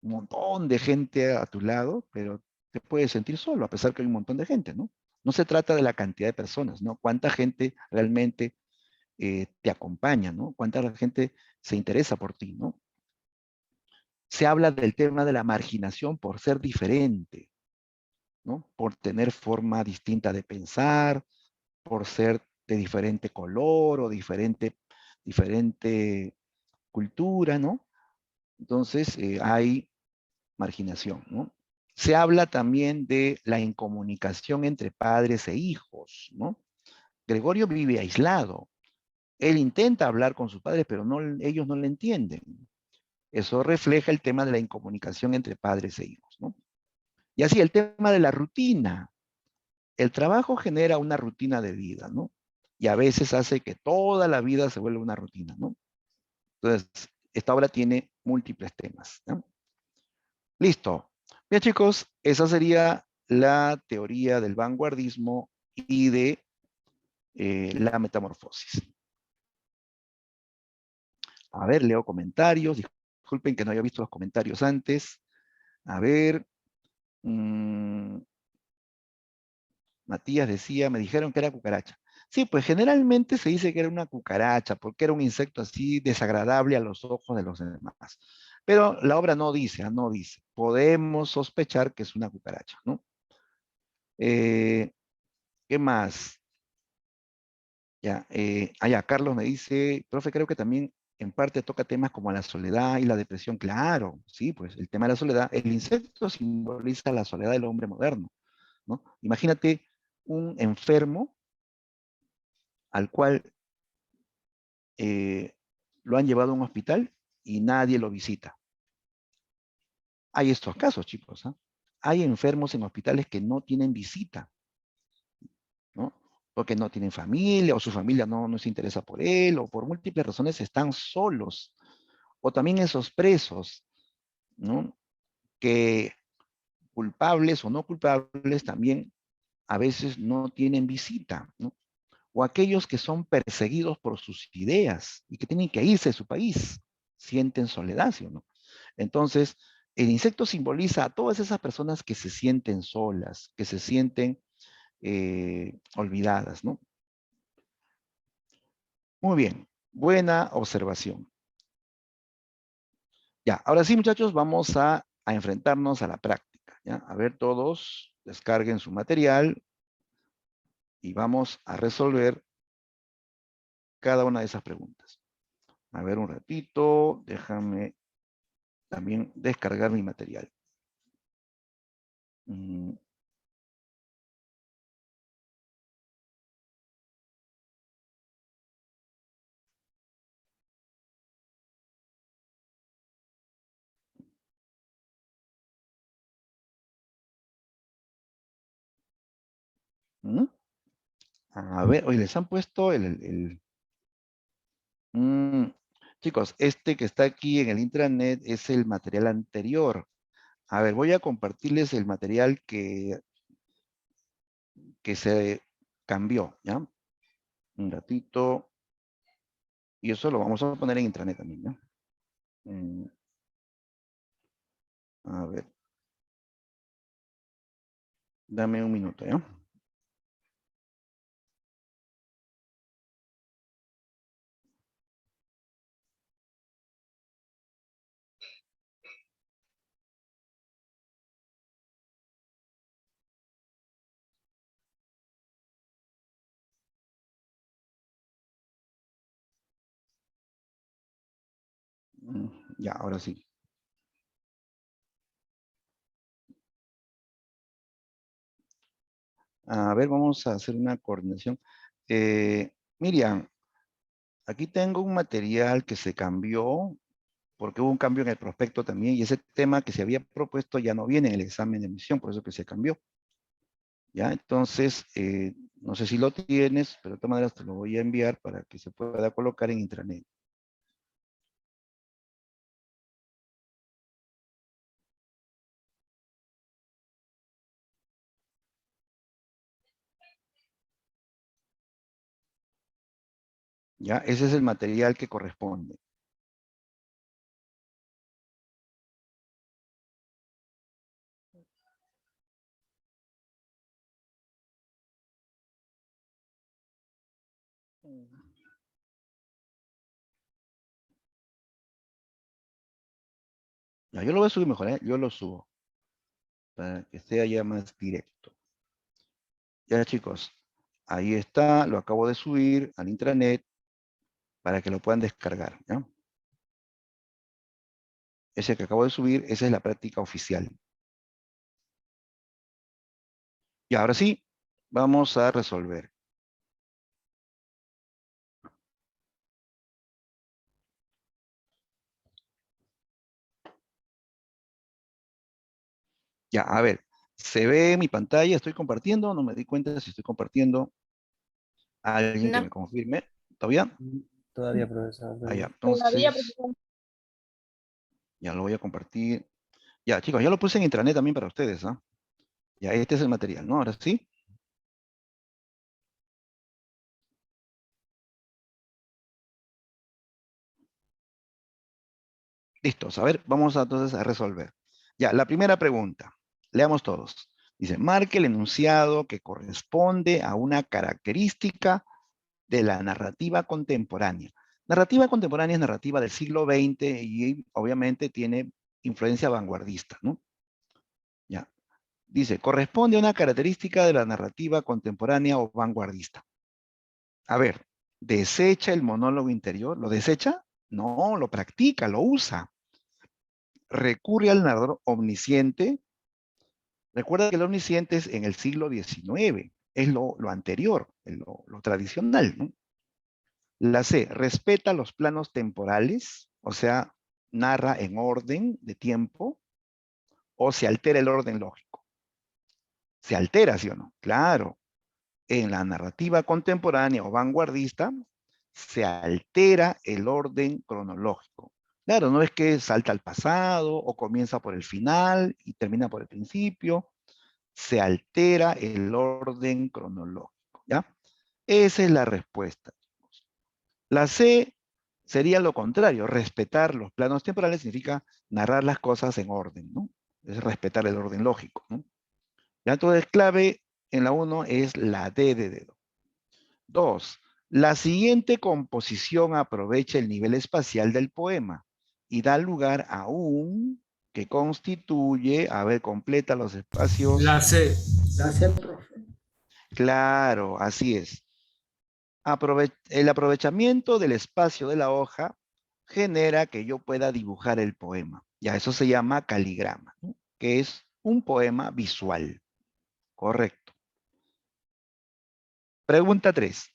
Un montón de gente a tu lado, pero te puedes sentir solo, a pesar que hay un montón de gente, ¿no? No se trata de la cantidad de personas, ¿no? Cuánta gente realmente te acompaña, ¿no? Cuánta gente se interesa por ti, ¿no? Se habla del tema de la marginación por ser diferente, ¿no? Por tener forma distinta de pensar, por ser de diferente color o diferente cultura, ¿no? Entonces hay marginación, ¿no? Se habla también de la incomunicación entre padres e hijos, ¿no? Gregorio vive aislado. Él intenta hablar con sus padres, pero no, ellos no le entienden. Eso refleja el tema de la incomunicación entre padres e hijos, ¿no? Y así el tema de la rutina. El trabajo genera una rutina de vida, ¿no? Y a veces hace que toda la vida se vuelva una rutina, ¿no? Entonces, esta obra tiene múltiples temas, ¿no? Listo. Bien, chicos, esa sería la teoría del vanguardismo y de la metamorfosis. A ver, leo comentarios. Disculpen que no había visto los comentarios antes. A ver. Matías decía, me dijeron que era cucaracha. Sí, pues generalmente se dice que era una cucaracha, porque era un insecto así desagradable a los ojos de los demás. Pero la obra no dice, no dice. Podemos sospechar que es una cucaracha, ¿no? Eh, ¿Qué más? Ya, ya, Carlos me dice, profe, creo que también en parte toca temas como la soledad y la depresión. Claro, sí, pues el tema de la soledad, el insecto simboliza la soledad del hombre moderno, ¿no? Imagínate un enfermo al cual lo han llevado a un hospital y nadie lo visita. Hay estos casos, chicos, ¿ah? Hay enfermos en hospitales que no tienen visita, ¿no? Porque no tienen familia, o su familia no se interesa por él, o por múltiples razones están solos. O también esos presos, ¿no? Que culpables o no culpables también a veces no tienen visita, ¿no? O aquellos que son perseguidos por sus ideas y que tienen que irse de su país, sienten soledad, ¿sí o no? Entonces, el insecto simboliza a todas esas personas que se sienten solas, que se sienten olvidadas, ¿no? Muy bien, buena observación. Ya, ahora sí, muchachos, vamos a enfrentarnos a la práctica, ¿ya? A ver, todos descarguen su material y vamos a resolver cada una de esas preguntas. A ver, un ratito, déjame también descargar mi material. A ver, hoy les han puesto mm, chicos, este que está aquí en el intranet es el material anterior. A ver, voy a compartirles el material que se cambió, ¿ya? Un ratito. Y eso lo vamos a poner en intranet también, ¿ya? A ver, dame un minuto, ¿ya? Ya, ahora sí. A ver, vamos a hacer una coordinación. Miriam, aquí tengo un material que se cambió porque hubo un cambio en el prospecto también y ese tema que se había propuesto ya no viene en el examen de admisión, por eso que se cambió. ¿Ya? Entonces, no sé si lo tienes, pero de todas maneras te lo voy a enviar para que se pueda colocar en intranet. ¿Ya? Ese es el material que corresponde. Ya, yo lo voy a subir mejor, ¿eh? Yo lo subo para que sea ya más directo. Ya, chicos, ahí está, lo acabo de subir al intranet para que lo puedan descargar, ¿ya? Ese que acabo de subir, esa es la práctica oficial. Y ahora sí, vamos a resolver. Ya, a ver, ¿se ve mi pantalla? ¿Estoy compartiendo? No me di cuenta si estoy compartiendo. Alguien que me No. confirme. ¿Todavía? Todavía, profesor. Ah, ya. Todavía, Entonces, profesor. ya lo voy a compartir. Ya, chicos, ya lo puse en intranet también para ustedes, ¿ah? Ya, este es el material, ¿no? Ahora sí. Listos. A ver, vamos entonces a resolver. Ya, la primera pregunta. Leamos todos. Dice, marque el enunciado que corresponde a una característica de la narrativa contemporánea. Narrativa contemporánea es narrativa del siglo XX y obviamente tiene influencia vanguardista, ¿no? Ya. Dice, corresponde a una característica de la narrativa contemporánea o vanguardista. A ver, ¿desecha el monólogo interior? ¿Lo desecha? No, lo practica, lo usa. Recurre al narrador omnisciente. Recuerda que el omnisciente es en el siglo XIX, es lo anterior, lo tradicional, ¿no? La C, respeta los planos temporales, o sea, narra en orden de tiempo, o se altera el orden lógico. Se altera, ¿sí o no? Claro. En la narrativa contemporánea o vanguardista, se altera el orden cronológico. Claro, no es que salta al pasado o comienza por el final y termina por el principio. Se altera el orden cronológico, ¿ya? Esa es la respuesta. La C sería lo contrario, respetar los planos temporales significa narrar las cosas en orden, ¿no? Es respetar el orden lógico, ¿no? Ya entonces clave en la 1 es la D de dedo. 2. La siguiente composición aprovecha el nivel espacial del poema y da lugar a un que constituye, a ver, completa los espacios. La C. La C, profe. Claro, así es. El aprovechamiento del espacio de la hoja genera que yo pueda dibujar el poema. Ya, eso se llama caligrama, ¿no? Que es un poema visual. Correcto. Pregunta 3.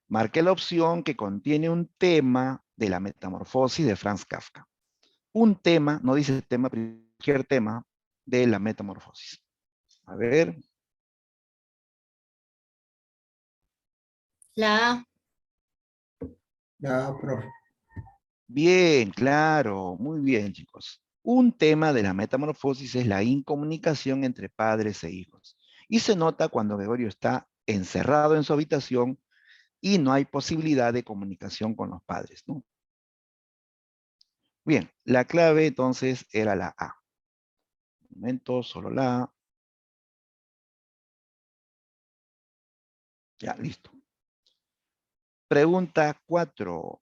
Marque la opción que contiene un tema de la metamorfosis de Franz Kafka. Un tema, no dice tema, cualquier tema de la metamorfosis. A ver. La A. Ya, profe. Bien, claro, muy bien, chicos. Un tema de la metamorfosis es la incomunicación entre padres e hijos. Y se nota cuando Gregorio está encerrado en su habitación y no hay posibilidad de comunicación con los padres, ¿no? Bien, la clave entonces era la A. Un momento, solo la A. Ya, listo. Pregunta 4.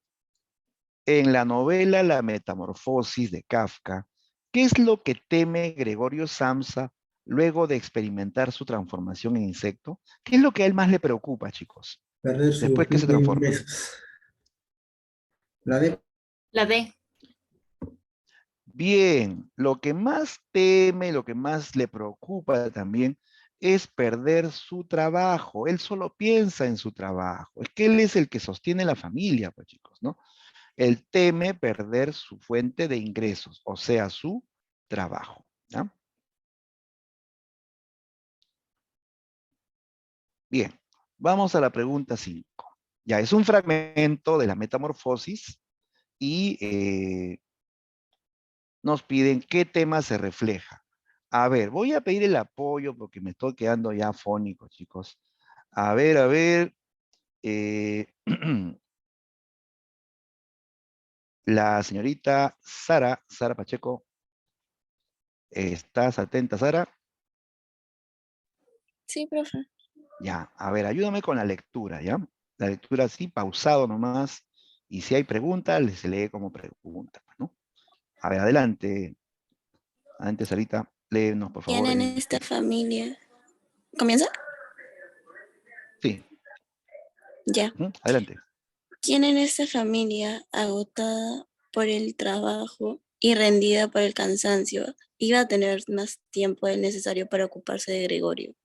En la novela La Metamorfosis de Kafka, ¿qué es lo que teme Gregorio Samsa luego de experimentar su transformación en insecto? ¿Qué es lo que a él más le preocupa, chicos? Perder su Después que se fuente de transforma. ingresos. La D. La D. Bien, lo que más teme, lo que más le preocupa también es perder su trabajo. Él solo piensa en su trabajo. Es que él es el que sostiene la familia, pues chicos, ¿no? Él teme perder su fuente de ingresos, o sea, su trabajo, ¿ya? Bien, vamos a la pregunta 5. Ya, es un fragmento de la metamorfosis y nos piden qué tema se refleja. A ver, voy a pedir el apoyo porque me estoy quedando ya fónico, chicos. A ver, La señorita Sara Pacheco. ¿Estás atenta, Sara? Sí, profe. Ya, a ver, ayúdame con la lectura, ¿ya? La lectura así, pausado nomás. Y si hay preguntas, se lee como pregunta, ¿no? A ver, adelante. Adelante, Sarita. Léenos, por ¿Quién favor. en esta familia? ¿Comienza? Sí. Ya. Adelante. ¿Quién en esta familia, agotada por el trabajo y rendida por el cansancio, iba a tener más tiempo del necesario para ocuparse de Gregorio?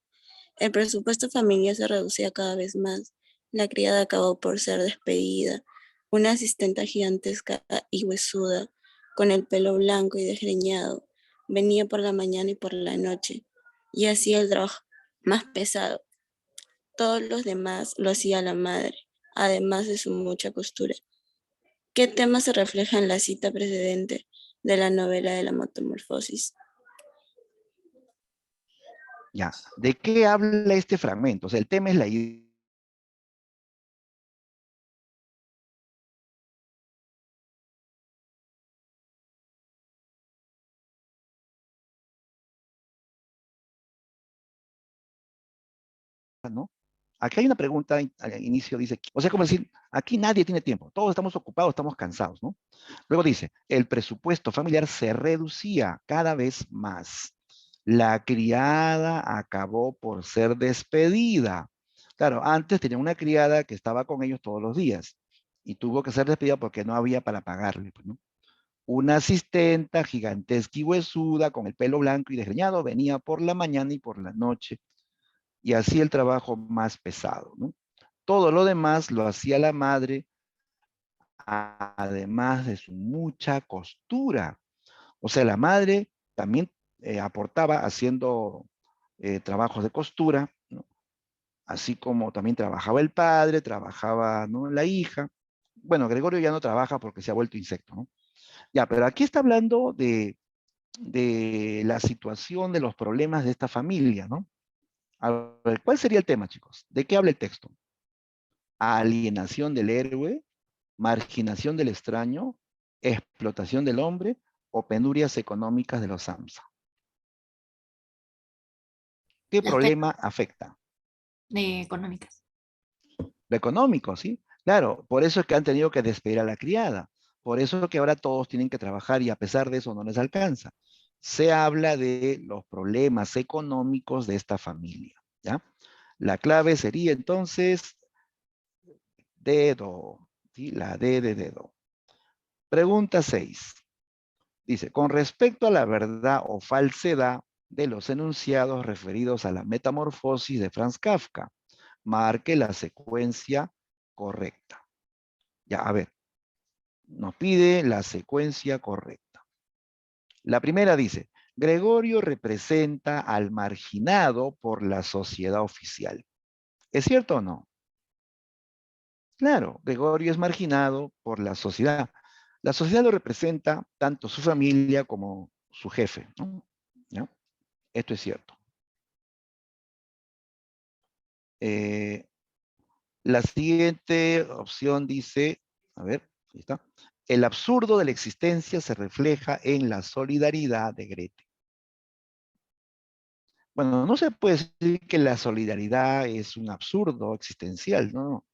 El presupuesto familiar se reducía cada vez más. La criada acabó por ser despedida. Una asistenta gigantesca y huesuda, con el pelo blanco y desgreñado, venía por la mañana y por la noche, y hacía el trabajo más pesado. Todos los demás lo hacía la madre, además de su mucha costura. ¿Qué tema se refleja en la cita precedente de la novela de la metamorfosis? Ya. ¿De qué habla este fragmento? O sea, el tema es la idea. ¿No? Aquí hay una pregunta al inicio, dice, o sea, como decir, aquí nadie tiene tiempo, todos estamos ocupados, estamos cansados, ¿no? Luego dice, el presupuesto familiar se reducía cada vez más. La criada acabó por ser despedida. Claro, antes tenía una criada que estaba con ellos todos los días y tuvo que ser despedida porque no había para pagarle, pues, ¿no? Una asistenta gigantesca y huesuda con el pelo blanco y desgreñado venía por la mañana y por la noche y hacía el trabajo más pesado, ¿no? Todo lo demás lo hacía la madre, además de su mucha costura. O sea, la madre también aportaba haciendo trabajos de costura, ¿no? Así como también trabajaba el padre, trabajaba, ¿no?, la hija. Bueno, Gregorio ya no trabaja porque se ha vuelto insecto, ¿no? Ya, pero aquí está hablando de la situación, de los problemas de esta familia, ¿no? A ver, ¿cuál sería el tema, chicos? ¿De qué habla el texto? Alienación del héroe, marginación del extraño, explotación del hombre o penurias económicas de los Samsa. ¿Qué Las penas problema afecta? económicas. Lo económico, ¿sí? Claro, por eso es que han tenido que despedir a la criada. Por eso es que ahora todos tienen que trabajar y a pesar de eso no les alcanza. Se habla de los problemas económicos de esta familia, ¿ya? La clave sería entonces dedo, ¿sí? La D de dedo. Pregunta 6. Dice, con respecto a la verdad o falsedad de los enunciados referidos a la metamorfosis de Franz Kafka, marque la secuencia correcta. Ya, a ver, nos pide la secuencia correcta. La primera dice, Gregorio representa al marginado por la sociedad oficial. ¿Es cierto o no? Claro, Gregorio es marginado por la sociedad. La sociedad lo representa tanto su familia como su jefe, ¿no? ¿Ya? Esto es cierto. La siguiente opción dice, a ver, ahí está. El absurdo de la existencia se refleja en la solidaridad de Grete. Bueno, no se puede decir que la solidaridad es un absurdo existencial, ¿no?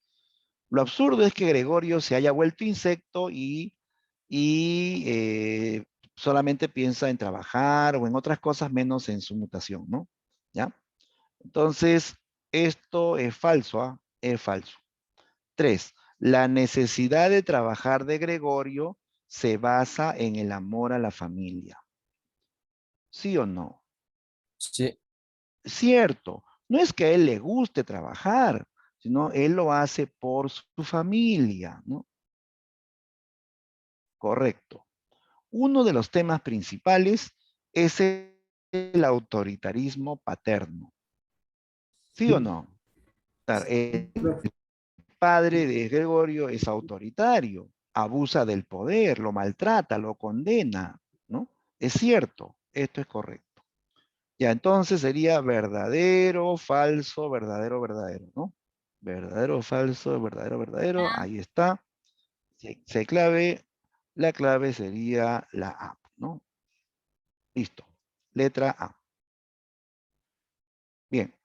Lo absurdo es que Gregorio se haya vuelto insecto y solamente piensa en trabajar o en otras cosas menos en su mutación, ¿no? ¿Ya? Entonces, esto es falso, ¿ah? Es falso. 3. La necesidad de trabajar de Gregorio se basa en el amor a la familia. ¿Sí o no? Sí. Cierto. No es que a él le guste trabajar, sino él lo hace por su familia, ¿no? Correcto. Uno de los temas principales es el autoritarismo paterno. ¿Sí o no? El Profe. padre de Gregorio es autoritario, abusa del poder, lo maltrata, lo condena, ¿no? Es cierto, esto es correcto. Ya, entonces sería verdadero, falso, verdadero, verdadero, ¿no? Verdadero, falso, verdadero, verdadero, ahí está. Se clave La clave sería la A, ¿no? Listo. Letra A. Bien.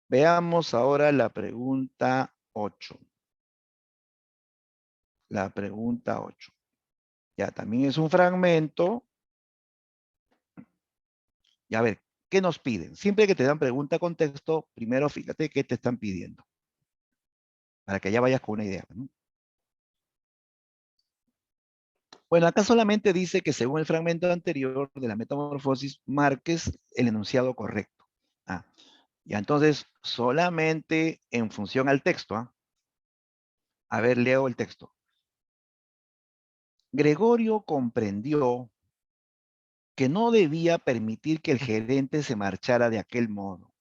Veamos ahora la pregunta 8. La pregunta 8. Ya, también es un fragmento. Y a ver, ¿qué nos piden? Siempre que te dan pregunta con texto, primero fíjate qué te están pidiendo. Para que ya vayas con una idea, ¿no? Bueno, acá solamente dice que según el fragmento anterior de la metamorfosis, marques el enunciado correcto. Ah, ya entonces, solamente en función al texto. ¿Ah? A ver, leo el texto. Gregorio comprendió que no debía permitir que el gerente se marchara de aquel modo,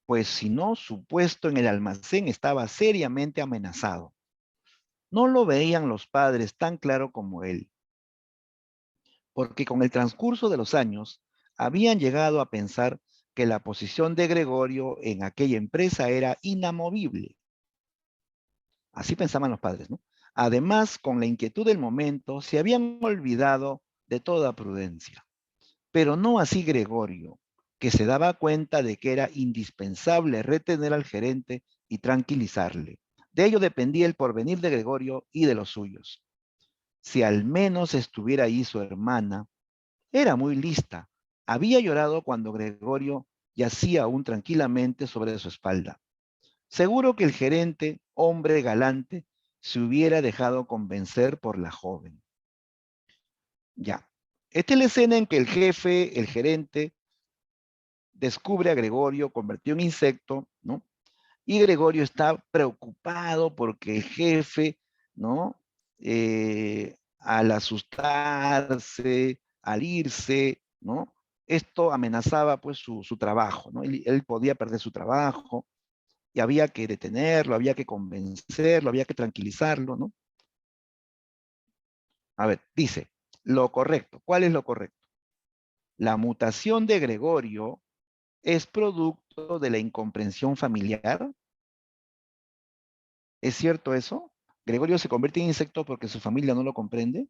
pues si no, su puesto en el almacén estaba seriamente amenazado. No lo veían los padres tan claro como él, porque con el transcurso de los años habían llegado a pensar que la posición de Gregorio en aquella empresa era inamovible. Así pensaban los padres, ¿no? Además, con la inquietud del momento, se habían olvidado de toda prudencia. Pero no así Gregorio, que se daba cuenta de que era indispensable retener al gerente y tranquilizarle. De ello dependía el porvenir de Gregorio y de los suyos. Si al menos estuviera ahí su hermana, era muy lista. Había llorado cuando Gregorio yacía aún tranquilamente sobre su espalda. Seguro que el gerente, hombre galante, se hubiera dejado convencer por la joven. Ya. Esta es la escena en que el jefe, el gerente, descubre a Gregorio convertido en insecto, ¿no? Y Gregorio está preocupado porque el jefe, ¿no? Al asustarse, al irse, ¿no? Esto amenazaba pues su trabajo, ¿no? Él podía perder su trabajo y había que detenerlo, había que convencerlo, había que tranquilizarlo, ¿no? A ver, dice, lo correcto. ¿Cuál es lo correcto? La mutación de Gregorio es producto de la incomprensión familiar. ¿Es cierto eso? ¿Gregorio se convierte en insecto porque su familia no lo comprende?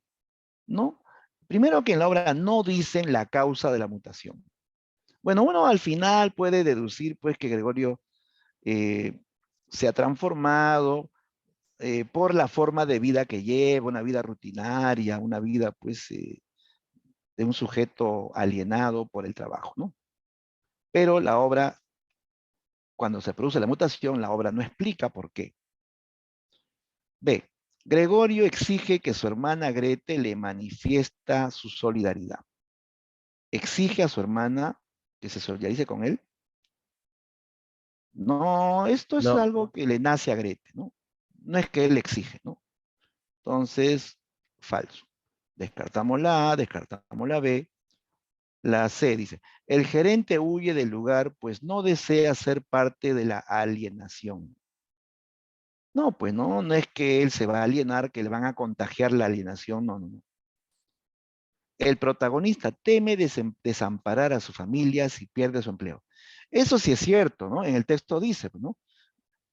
No. Primero que en la obra no dicen la causa de la mutación. Bueno, uno al final puede deducir pues que Gregorio se ha transformado por la forma de vida que lleva, una vida rutinaria, una vida pues de un sujeto alienado por el trabajo, ¿no? Pero la obra, cuando se produce la mutación, la obra no explica por qué. B. Gregorio exige que su hermana Grete le manifiesta su solidaridad. Exige a su hermana que se solidarice con él. No, esto es No, algo que le nace a Grete, ¿no? No es que él exige, ¿no? Entonces, falso. Descartamos la A, descartamos la B. La C dice, el gerente huye del lugar pues no desea ser parte de la alienación. No, pues no es que él se va a alienar, que le van a contagiar la alienación, no. El protagonista teme desamparar a su familia si pierde su empleo. Eso sí es cierto, ¿no? En el texto dice, ¿no?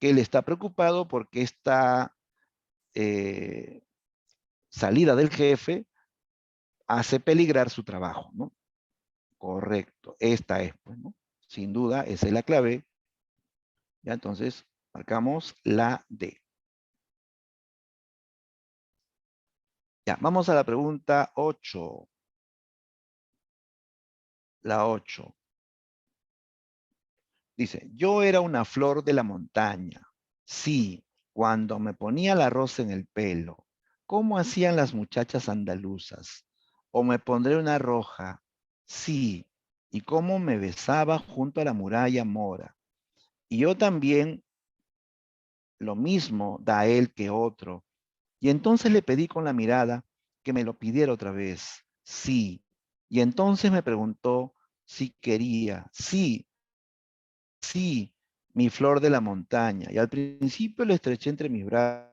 Que él está preocupado porque esta salida del jefe hace peligrar su trabajo, ¿no? Correcto, esta es, pues, ¿no? Sin duda, esa es la clave. Ya, entonces, marcamos la D. Ya, vamos a la pregunta 8. La 8. Dice, yo era una flor de la montaña. Sí, cuando me ponía la rosa en el pelo, ¿cómo hacían las muchachas andaluzas? O me pondré una roja. Sí, y cómo me besaba junto a la muralla mora. Y yo también, lo mismo da él que otro. Y entonces le pedí con la mirada que me lo pidiera otra vez. Sí. Y entonces me preguntó si quería. Sí, sí, mi flor de la montaña. Y al principio le estreché entre mis brazos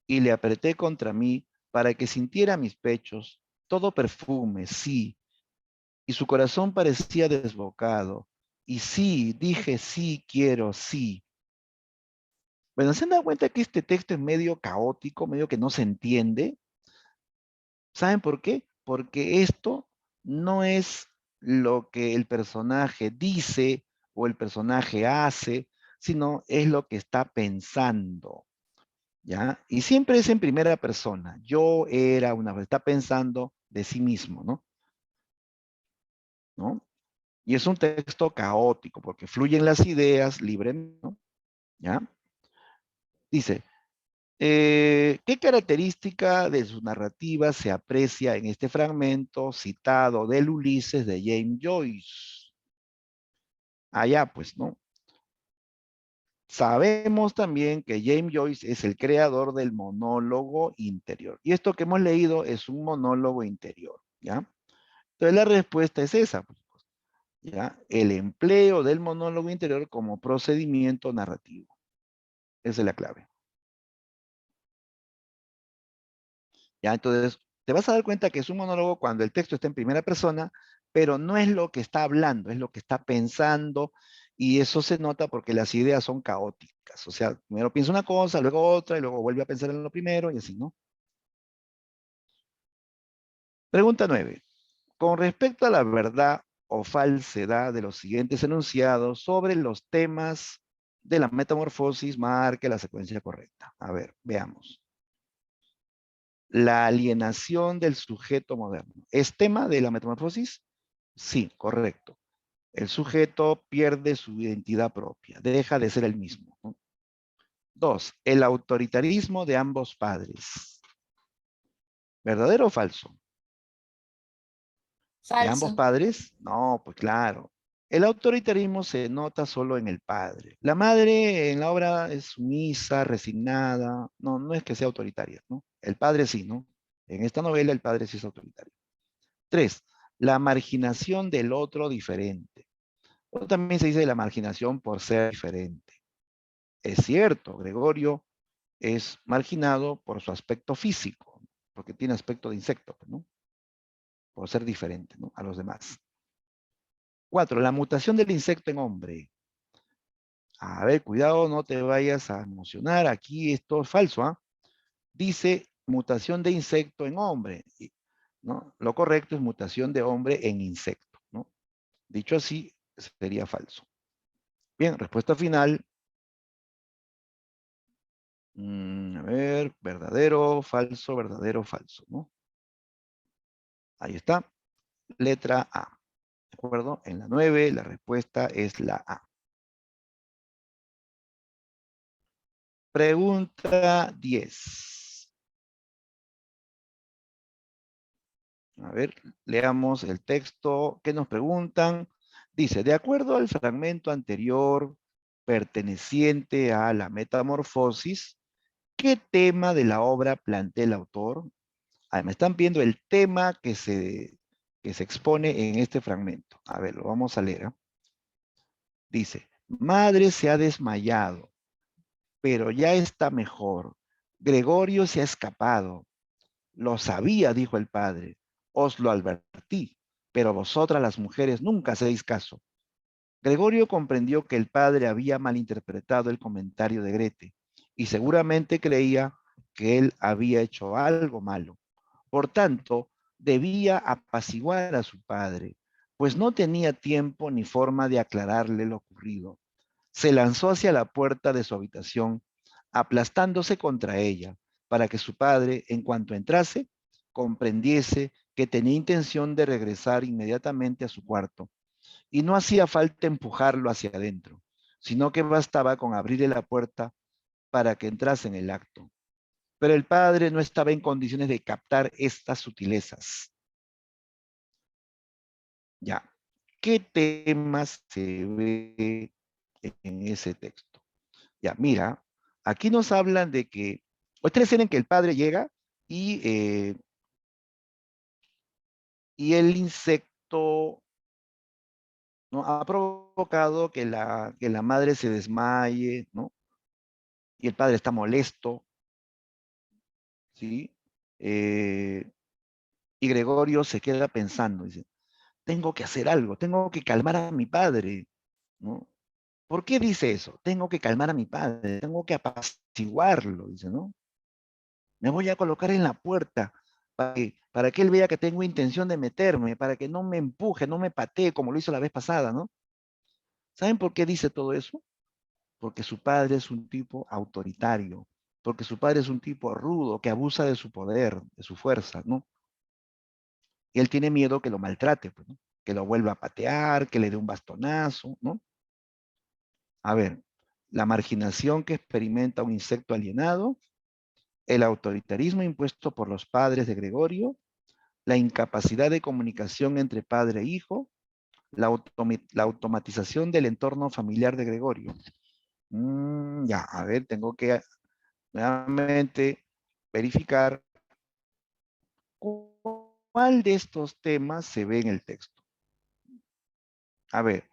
y le apreté contra mí para que sintiera mis pechos, todo perfume, sí. Y su corazón parecía desbocado. Y sí, dije sí, quiero, sí. Bueno, ¿se han dado cuenta que este texto es medio caótico, medio que no se entiende? ¿Saben por qué? Porque esto no es lo que el personaje dice o el personaje hace, sino es lo que está pensando, ¿ya? Y siempre es en primera persona. Yo era una vez, está pensando de sí mismo, ¿no? ¿No? Y es un texto caótico porque fluyen las ideas libremente, ¿no? ¿Ya? Dice, ¿qué característica de su narrativa se aprecia en este fragmento citado del Ulises de James Joyce? Allá, pues, ¿no? Sabemos también que James Joyce es el creador del monólogo interior. Y esto que hemos leído es un monólogo interior, ¿ya? Entonces la respuesta es esa, pues, ¿ya? El empleo del monólogo interior como procedimiento narrativo. Esa es la clave. ¿Ya? Entonces, te vas a dar cuenta que es un monólogo cuando el texto está en primera persona, pero no es lo que está hablando, es lo que está pensando, y eso se nota porque las ideas son caóticas. O sea, primero piensa una cosa, luego otra, y luego vuelve a pensar en lo primero, y así, ¿no? Pregunta 9. Con respecto a la verdad o falsedad de los siguientes enunciados sobre los temas de la metamorfosis, marque la secuencia correcta. A ver, veamos. La alienación del sujeto moderno. ¿Es tema de la metamorfosis? Sí, correcto. El sujeto pierde su identidad propia, deja de ser el mismo, ¿no? 2. El autoritarismo de ambos padres. ¿Verdadero o falso? ¿De ambos Falso. padres? No, pues claro. El autoritarismo se nota solo en el padre. La madre en la obra es sumisa, resignada. No, no es que sea autoritaria, ¿no? El padre sí, ¿no? En esta novela el padre sí es autoritario. 3. La marginación del otro diferente. O también se dice la marginación por ser diferente. Es cierto, Gregorio es marginado por su aspecto físico, porque tiene aspecto de insecto, ¿no? Por ser diferente, ¿no? A los demás. 4. La mutación del insecto en hombre. A ver, cuidado, no te vayas a emocionar. Aquí esto es falso, ¿ah? Dice mutación de insecto en hombre, ¿no? Lo correcto es mutación de hombre en insecto, ¿no? Dicho así, sería falso. Bien, respuesta final. A ver, verdadero, falso, ¿no? Ahí está. Letra A. ¿De acuerdo? En la 9, la respuesta es la A. Pregunta 10. A ver, leamos el texto. ¿Qué nos preguntan? Dice, de acuerdo al fragmento anterior perteneciente a la metamorfosis, ¿qué tema de la obra plantea el autor? Me están viendo el tema que se expone en este fragmento. A ver, lo vamos a leer, ¿eh? Dice, madre se ha desmayado, pero ya está mejor. Gregorio se ha escapado. Lo sabía, dijo el padre. Os lo advertí, pero vosotras las mujeres nunca hacéis caso. Gregorio comprendió que el padre había malinterpretado el comentario de Grete y seguramente creía que él había hecho algo malo. Por tanto, debía apaciguar a su padre, pues no tenía tiempo ni forma de aclararle lo ocurrido. Se lanzó hacia la puerta de su habitación, aplastándose contra ella, para que su padre, en cuanto entrase, comprendiese que tenía intención de regresar inmediatamente a su cuarto, y no hacía falta empujarlo hacia adentro, sino que bastaba con abrirle la puerta para que entrase en el acto. Pero el padre no estaba en condiciones de captar estas sutilezas. Ya, ¿qué temas se ve en ese texto? Ya, mira, aquí nos hablan de que, ustedes tienen que el padre llega y, y el insecto, ¿no? Ha provocado que la madre se desmaye, ¿no? Y el padre está molesto, ¿sí? Eh, y Gregorio se queda pensando, dice, tengo que hacer algo, tengo que calmar a mi padre, ¿no? ¿Por qué dice eso? Tengo que calmar a mi padre, tengo que apaciguarlo, dice, ¿no? Me voy a colocar en la puerta para que él vea que tengo intención de meterme, para que no me empuje, no me patee como lo hizo la vez pasada, ¿no? ¿Saben por qué dice todo eso? Porque su padre es un tipo autoritario, porque su padre es un tipo rudo que abusa de su poder, de su fuerza, ¿no? Y él tiene miedo que lo maltrate, pues, ¿no? Que lo vuelva a patear, que le dé un bastonazo, ¿no? A ver, la marginación que experimenta un insecto alienado, el autoritarismo impuesto por los padres de Gregorio, la incapacidad de comunicación entre padre e hijo, la automatización del entorno familiar de Gregorio. Ya, a ver, tengo que nuevamente verificar cuál de estos temas se ve en el texto. A ver,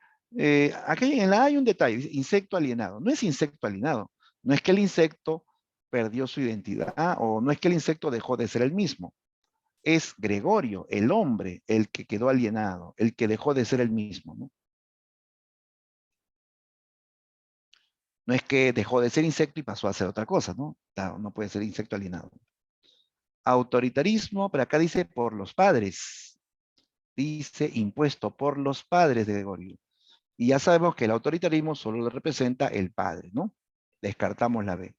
aquí en la A hay un detalle, dice insecto alienado. No es insecto alienado, no es que el insecto perdió su identidad o no es que el insecto dejó de ser el mismo. Es Gregorio, el hombre, el que quedó alienado, el que dejó de ser el mismo, ¿no? No es que dejó de ser insecto y pasó a ser otra cosa, ¿no? Claro, no puede ser insecto alienado. Autoritarismo, pero acá dice por los padres. Dice impuesto por los padres de Gregorio. Y ya sabemos que el autoritarismo solo lo representa el padre, ¿no? Descartamos la B.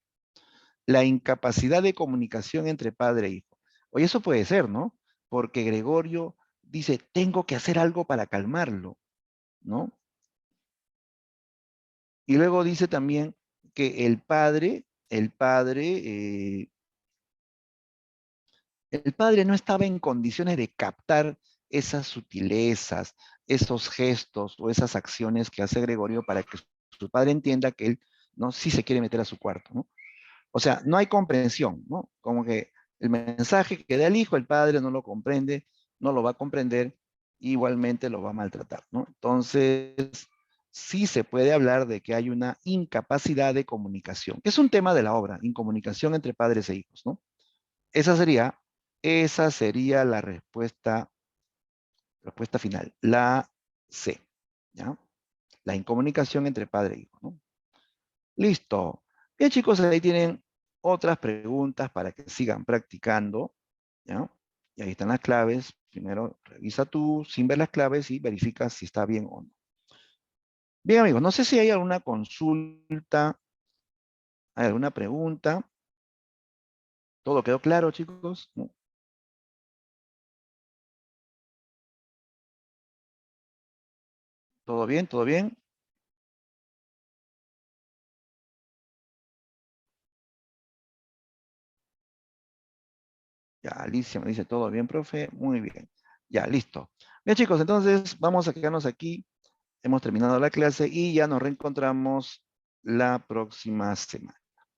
La incapacidad de comunicación entre padre e hijo. Oye, eso puede ser, ¿no? Porque Gregorio dice, tengo que hacer algo para calmarlo, ¿no? Y luego dice también que el padre no estaba en condiciones de captar esas sutilezas, esos gestos o esas acciones que hace Gregorio para que su padre entienda que él, ¿no? Sí se quiere meter a su cuarto, ¿no? O sea, no hay comprensión, ¿no? Como que el mensaje que da el hijo, el padre no lo comprende, no lo va a comprender, igualmente lo va a maltratar, ¿no? Entonces, sí se puede hablar de que hay una incapacidad de comunicación, que es un tema de la obra, incomunicación entre padres e hijos, ¿no? Esa sería, esa sería la respuesta final, la C, ¿ya? La incomunicación entre padre e hijo, ¿no? Listo. Bien, chicos, ahí tienen otras preguntas para que sigan practicando, ¿ya? Y ahí están las claves. Primero, revisa tú sin ver las claves y verifica si está bien o no. Bien, amigos, no sé si hay alguna consulta, hay alguna pregunta. ¿Todo quedó claro, chicos? ¿No? ¿Todo bien? ¿Todo bien? Ya, Alicia me dice, todo bien, profe. Muy bien. Ya, listo. Bien, chicos, entonces vamos a quedarnos aquí. Hemos terminado la clase y ya nos reencontramos la próxima semana.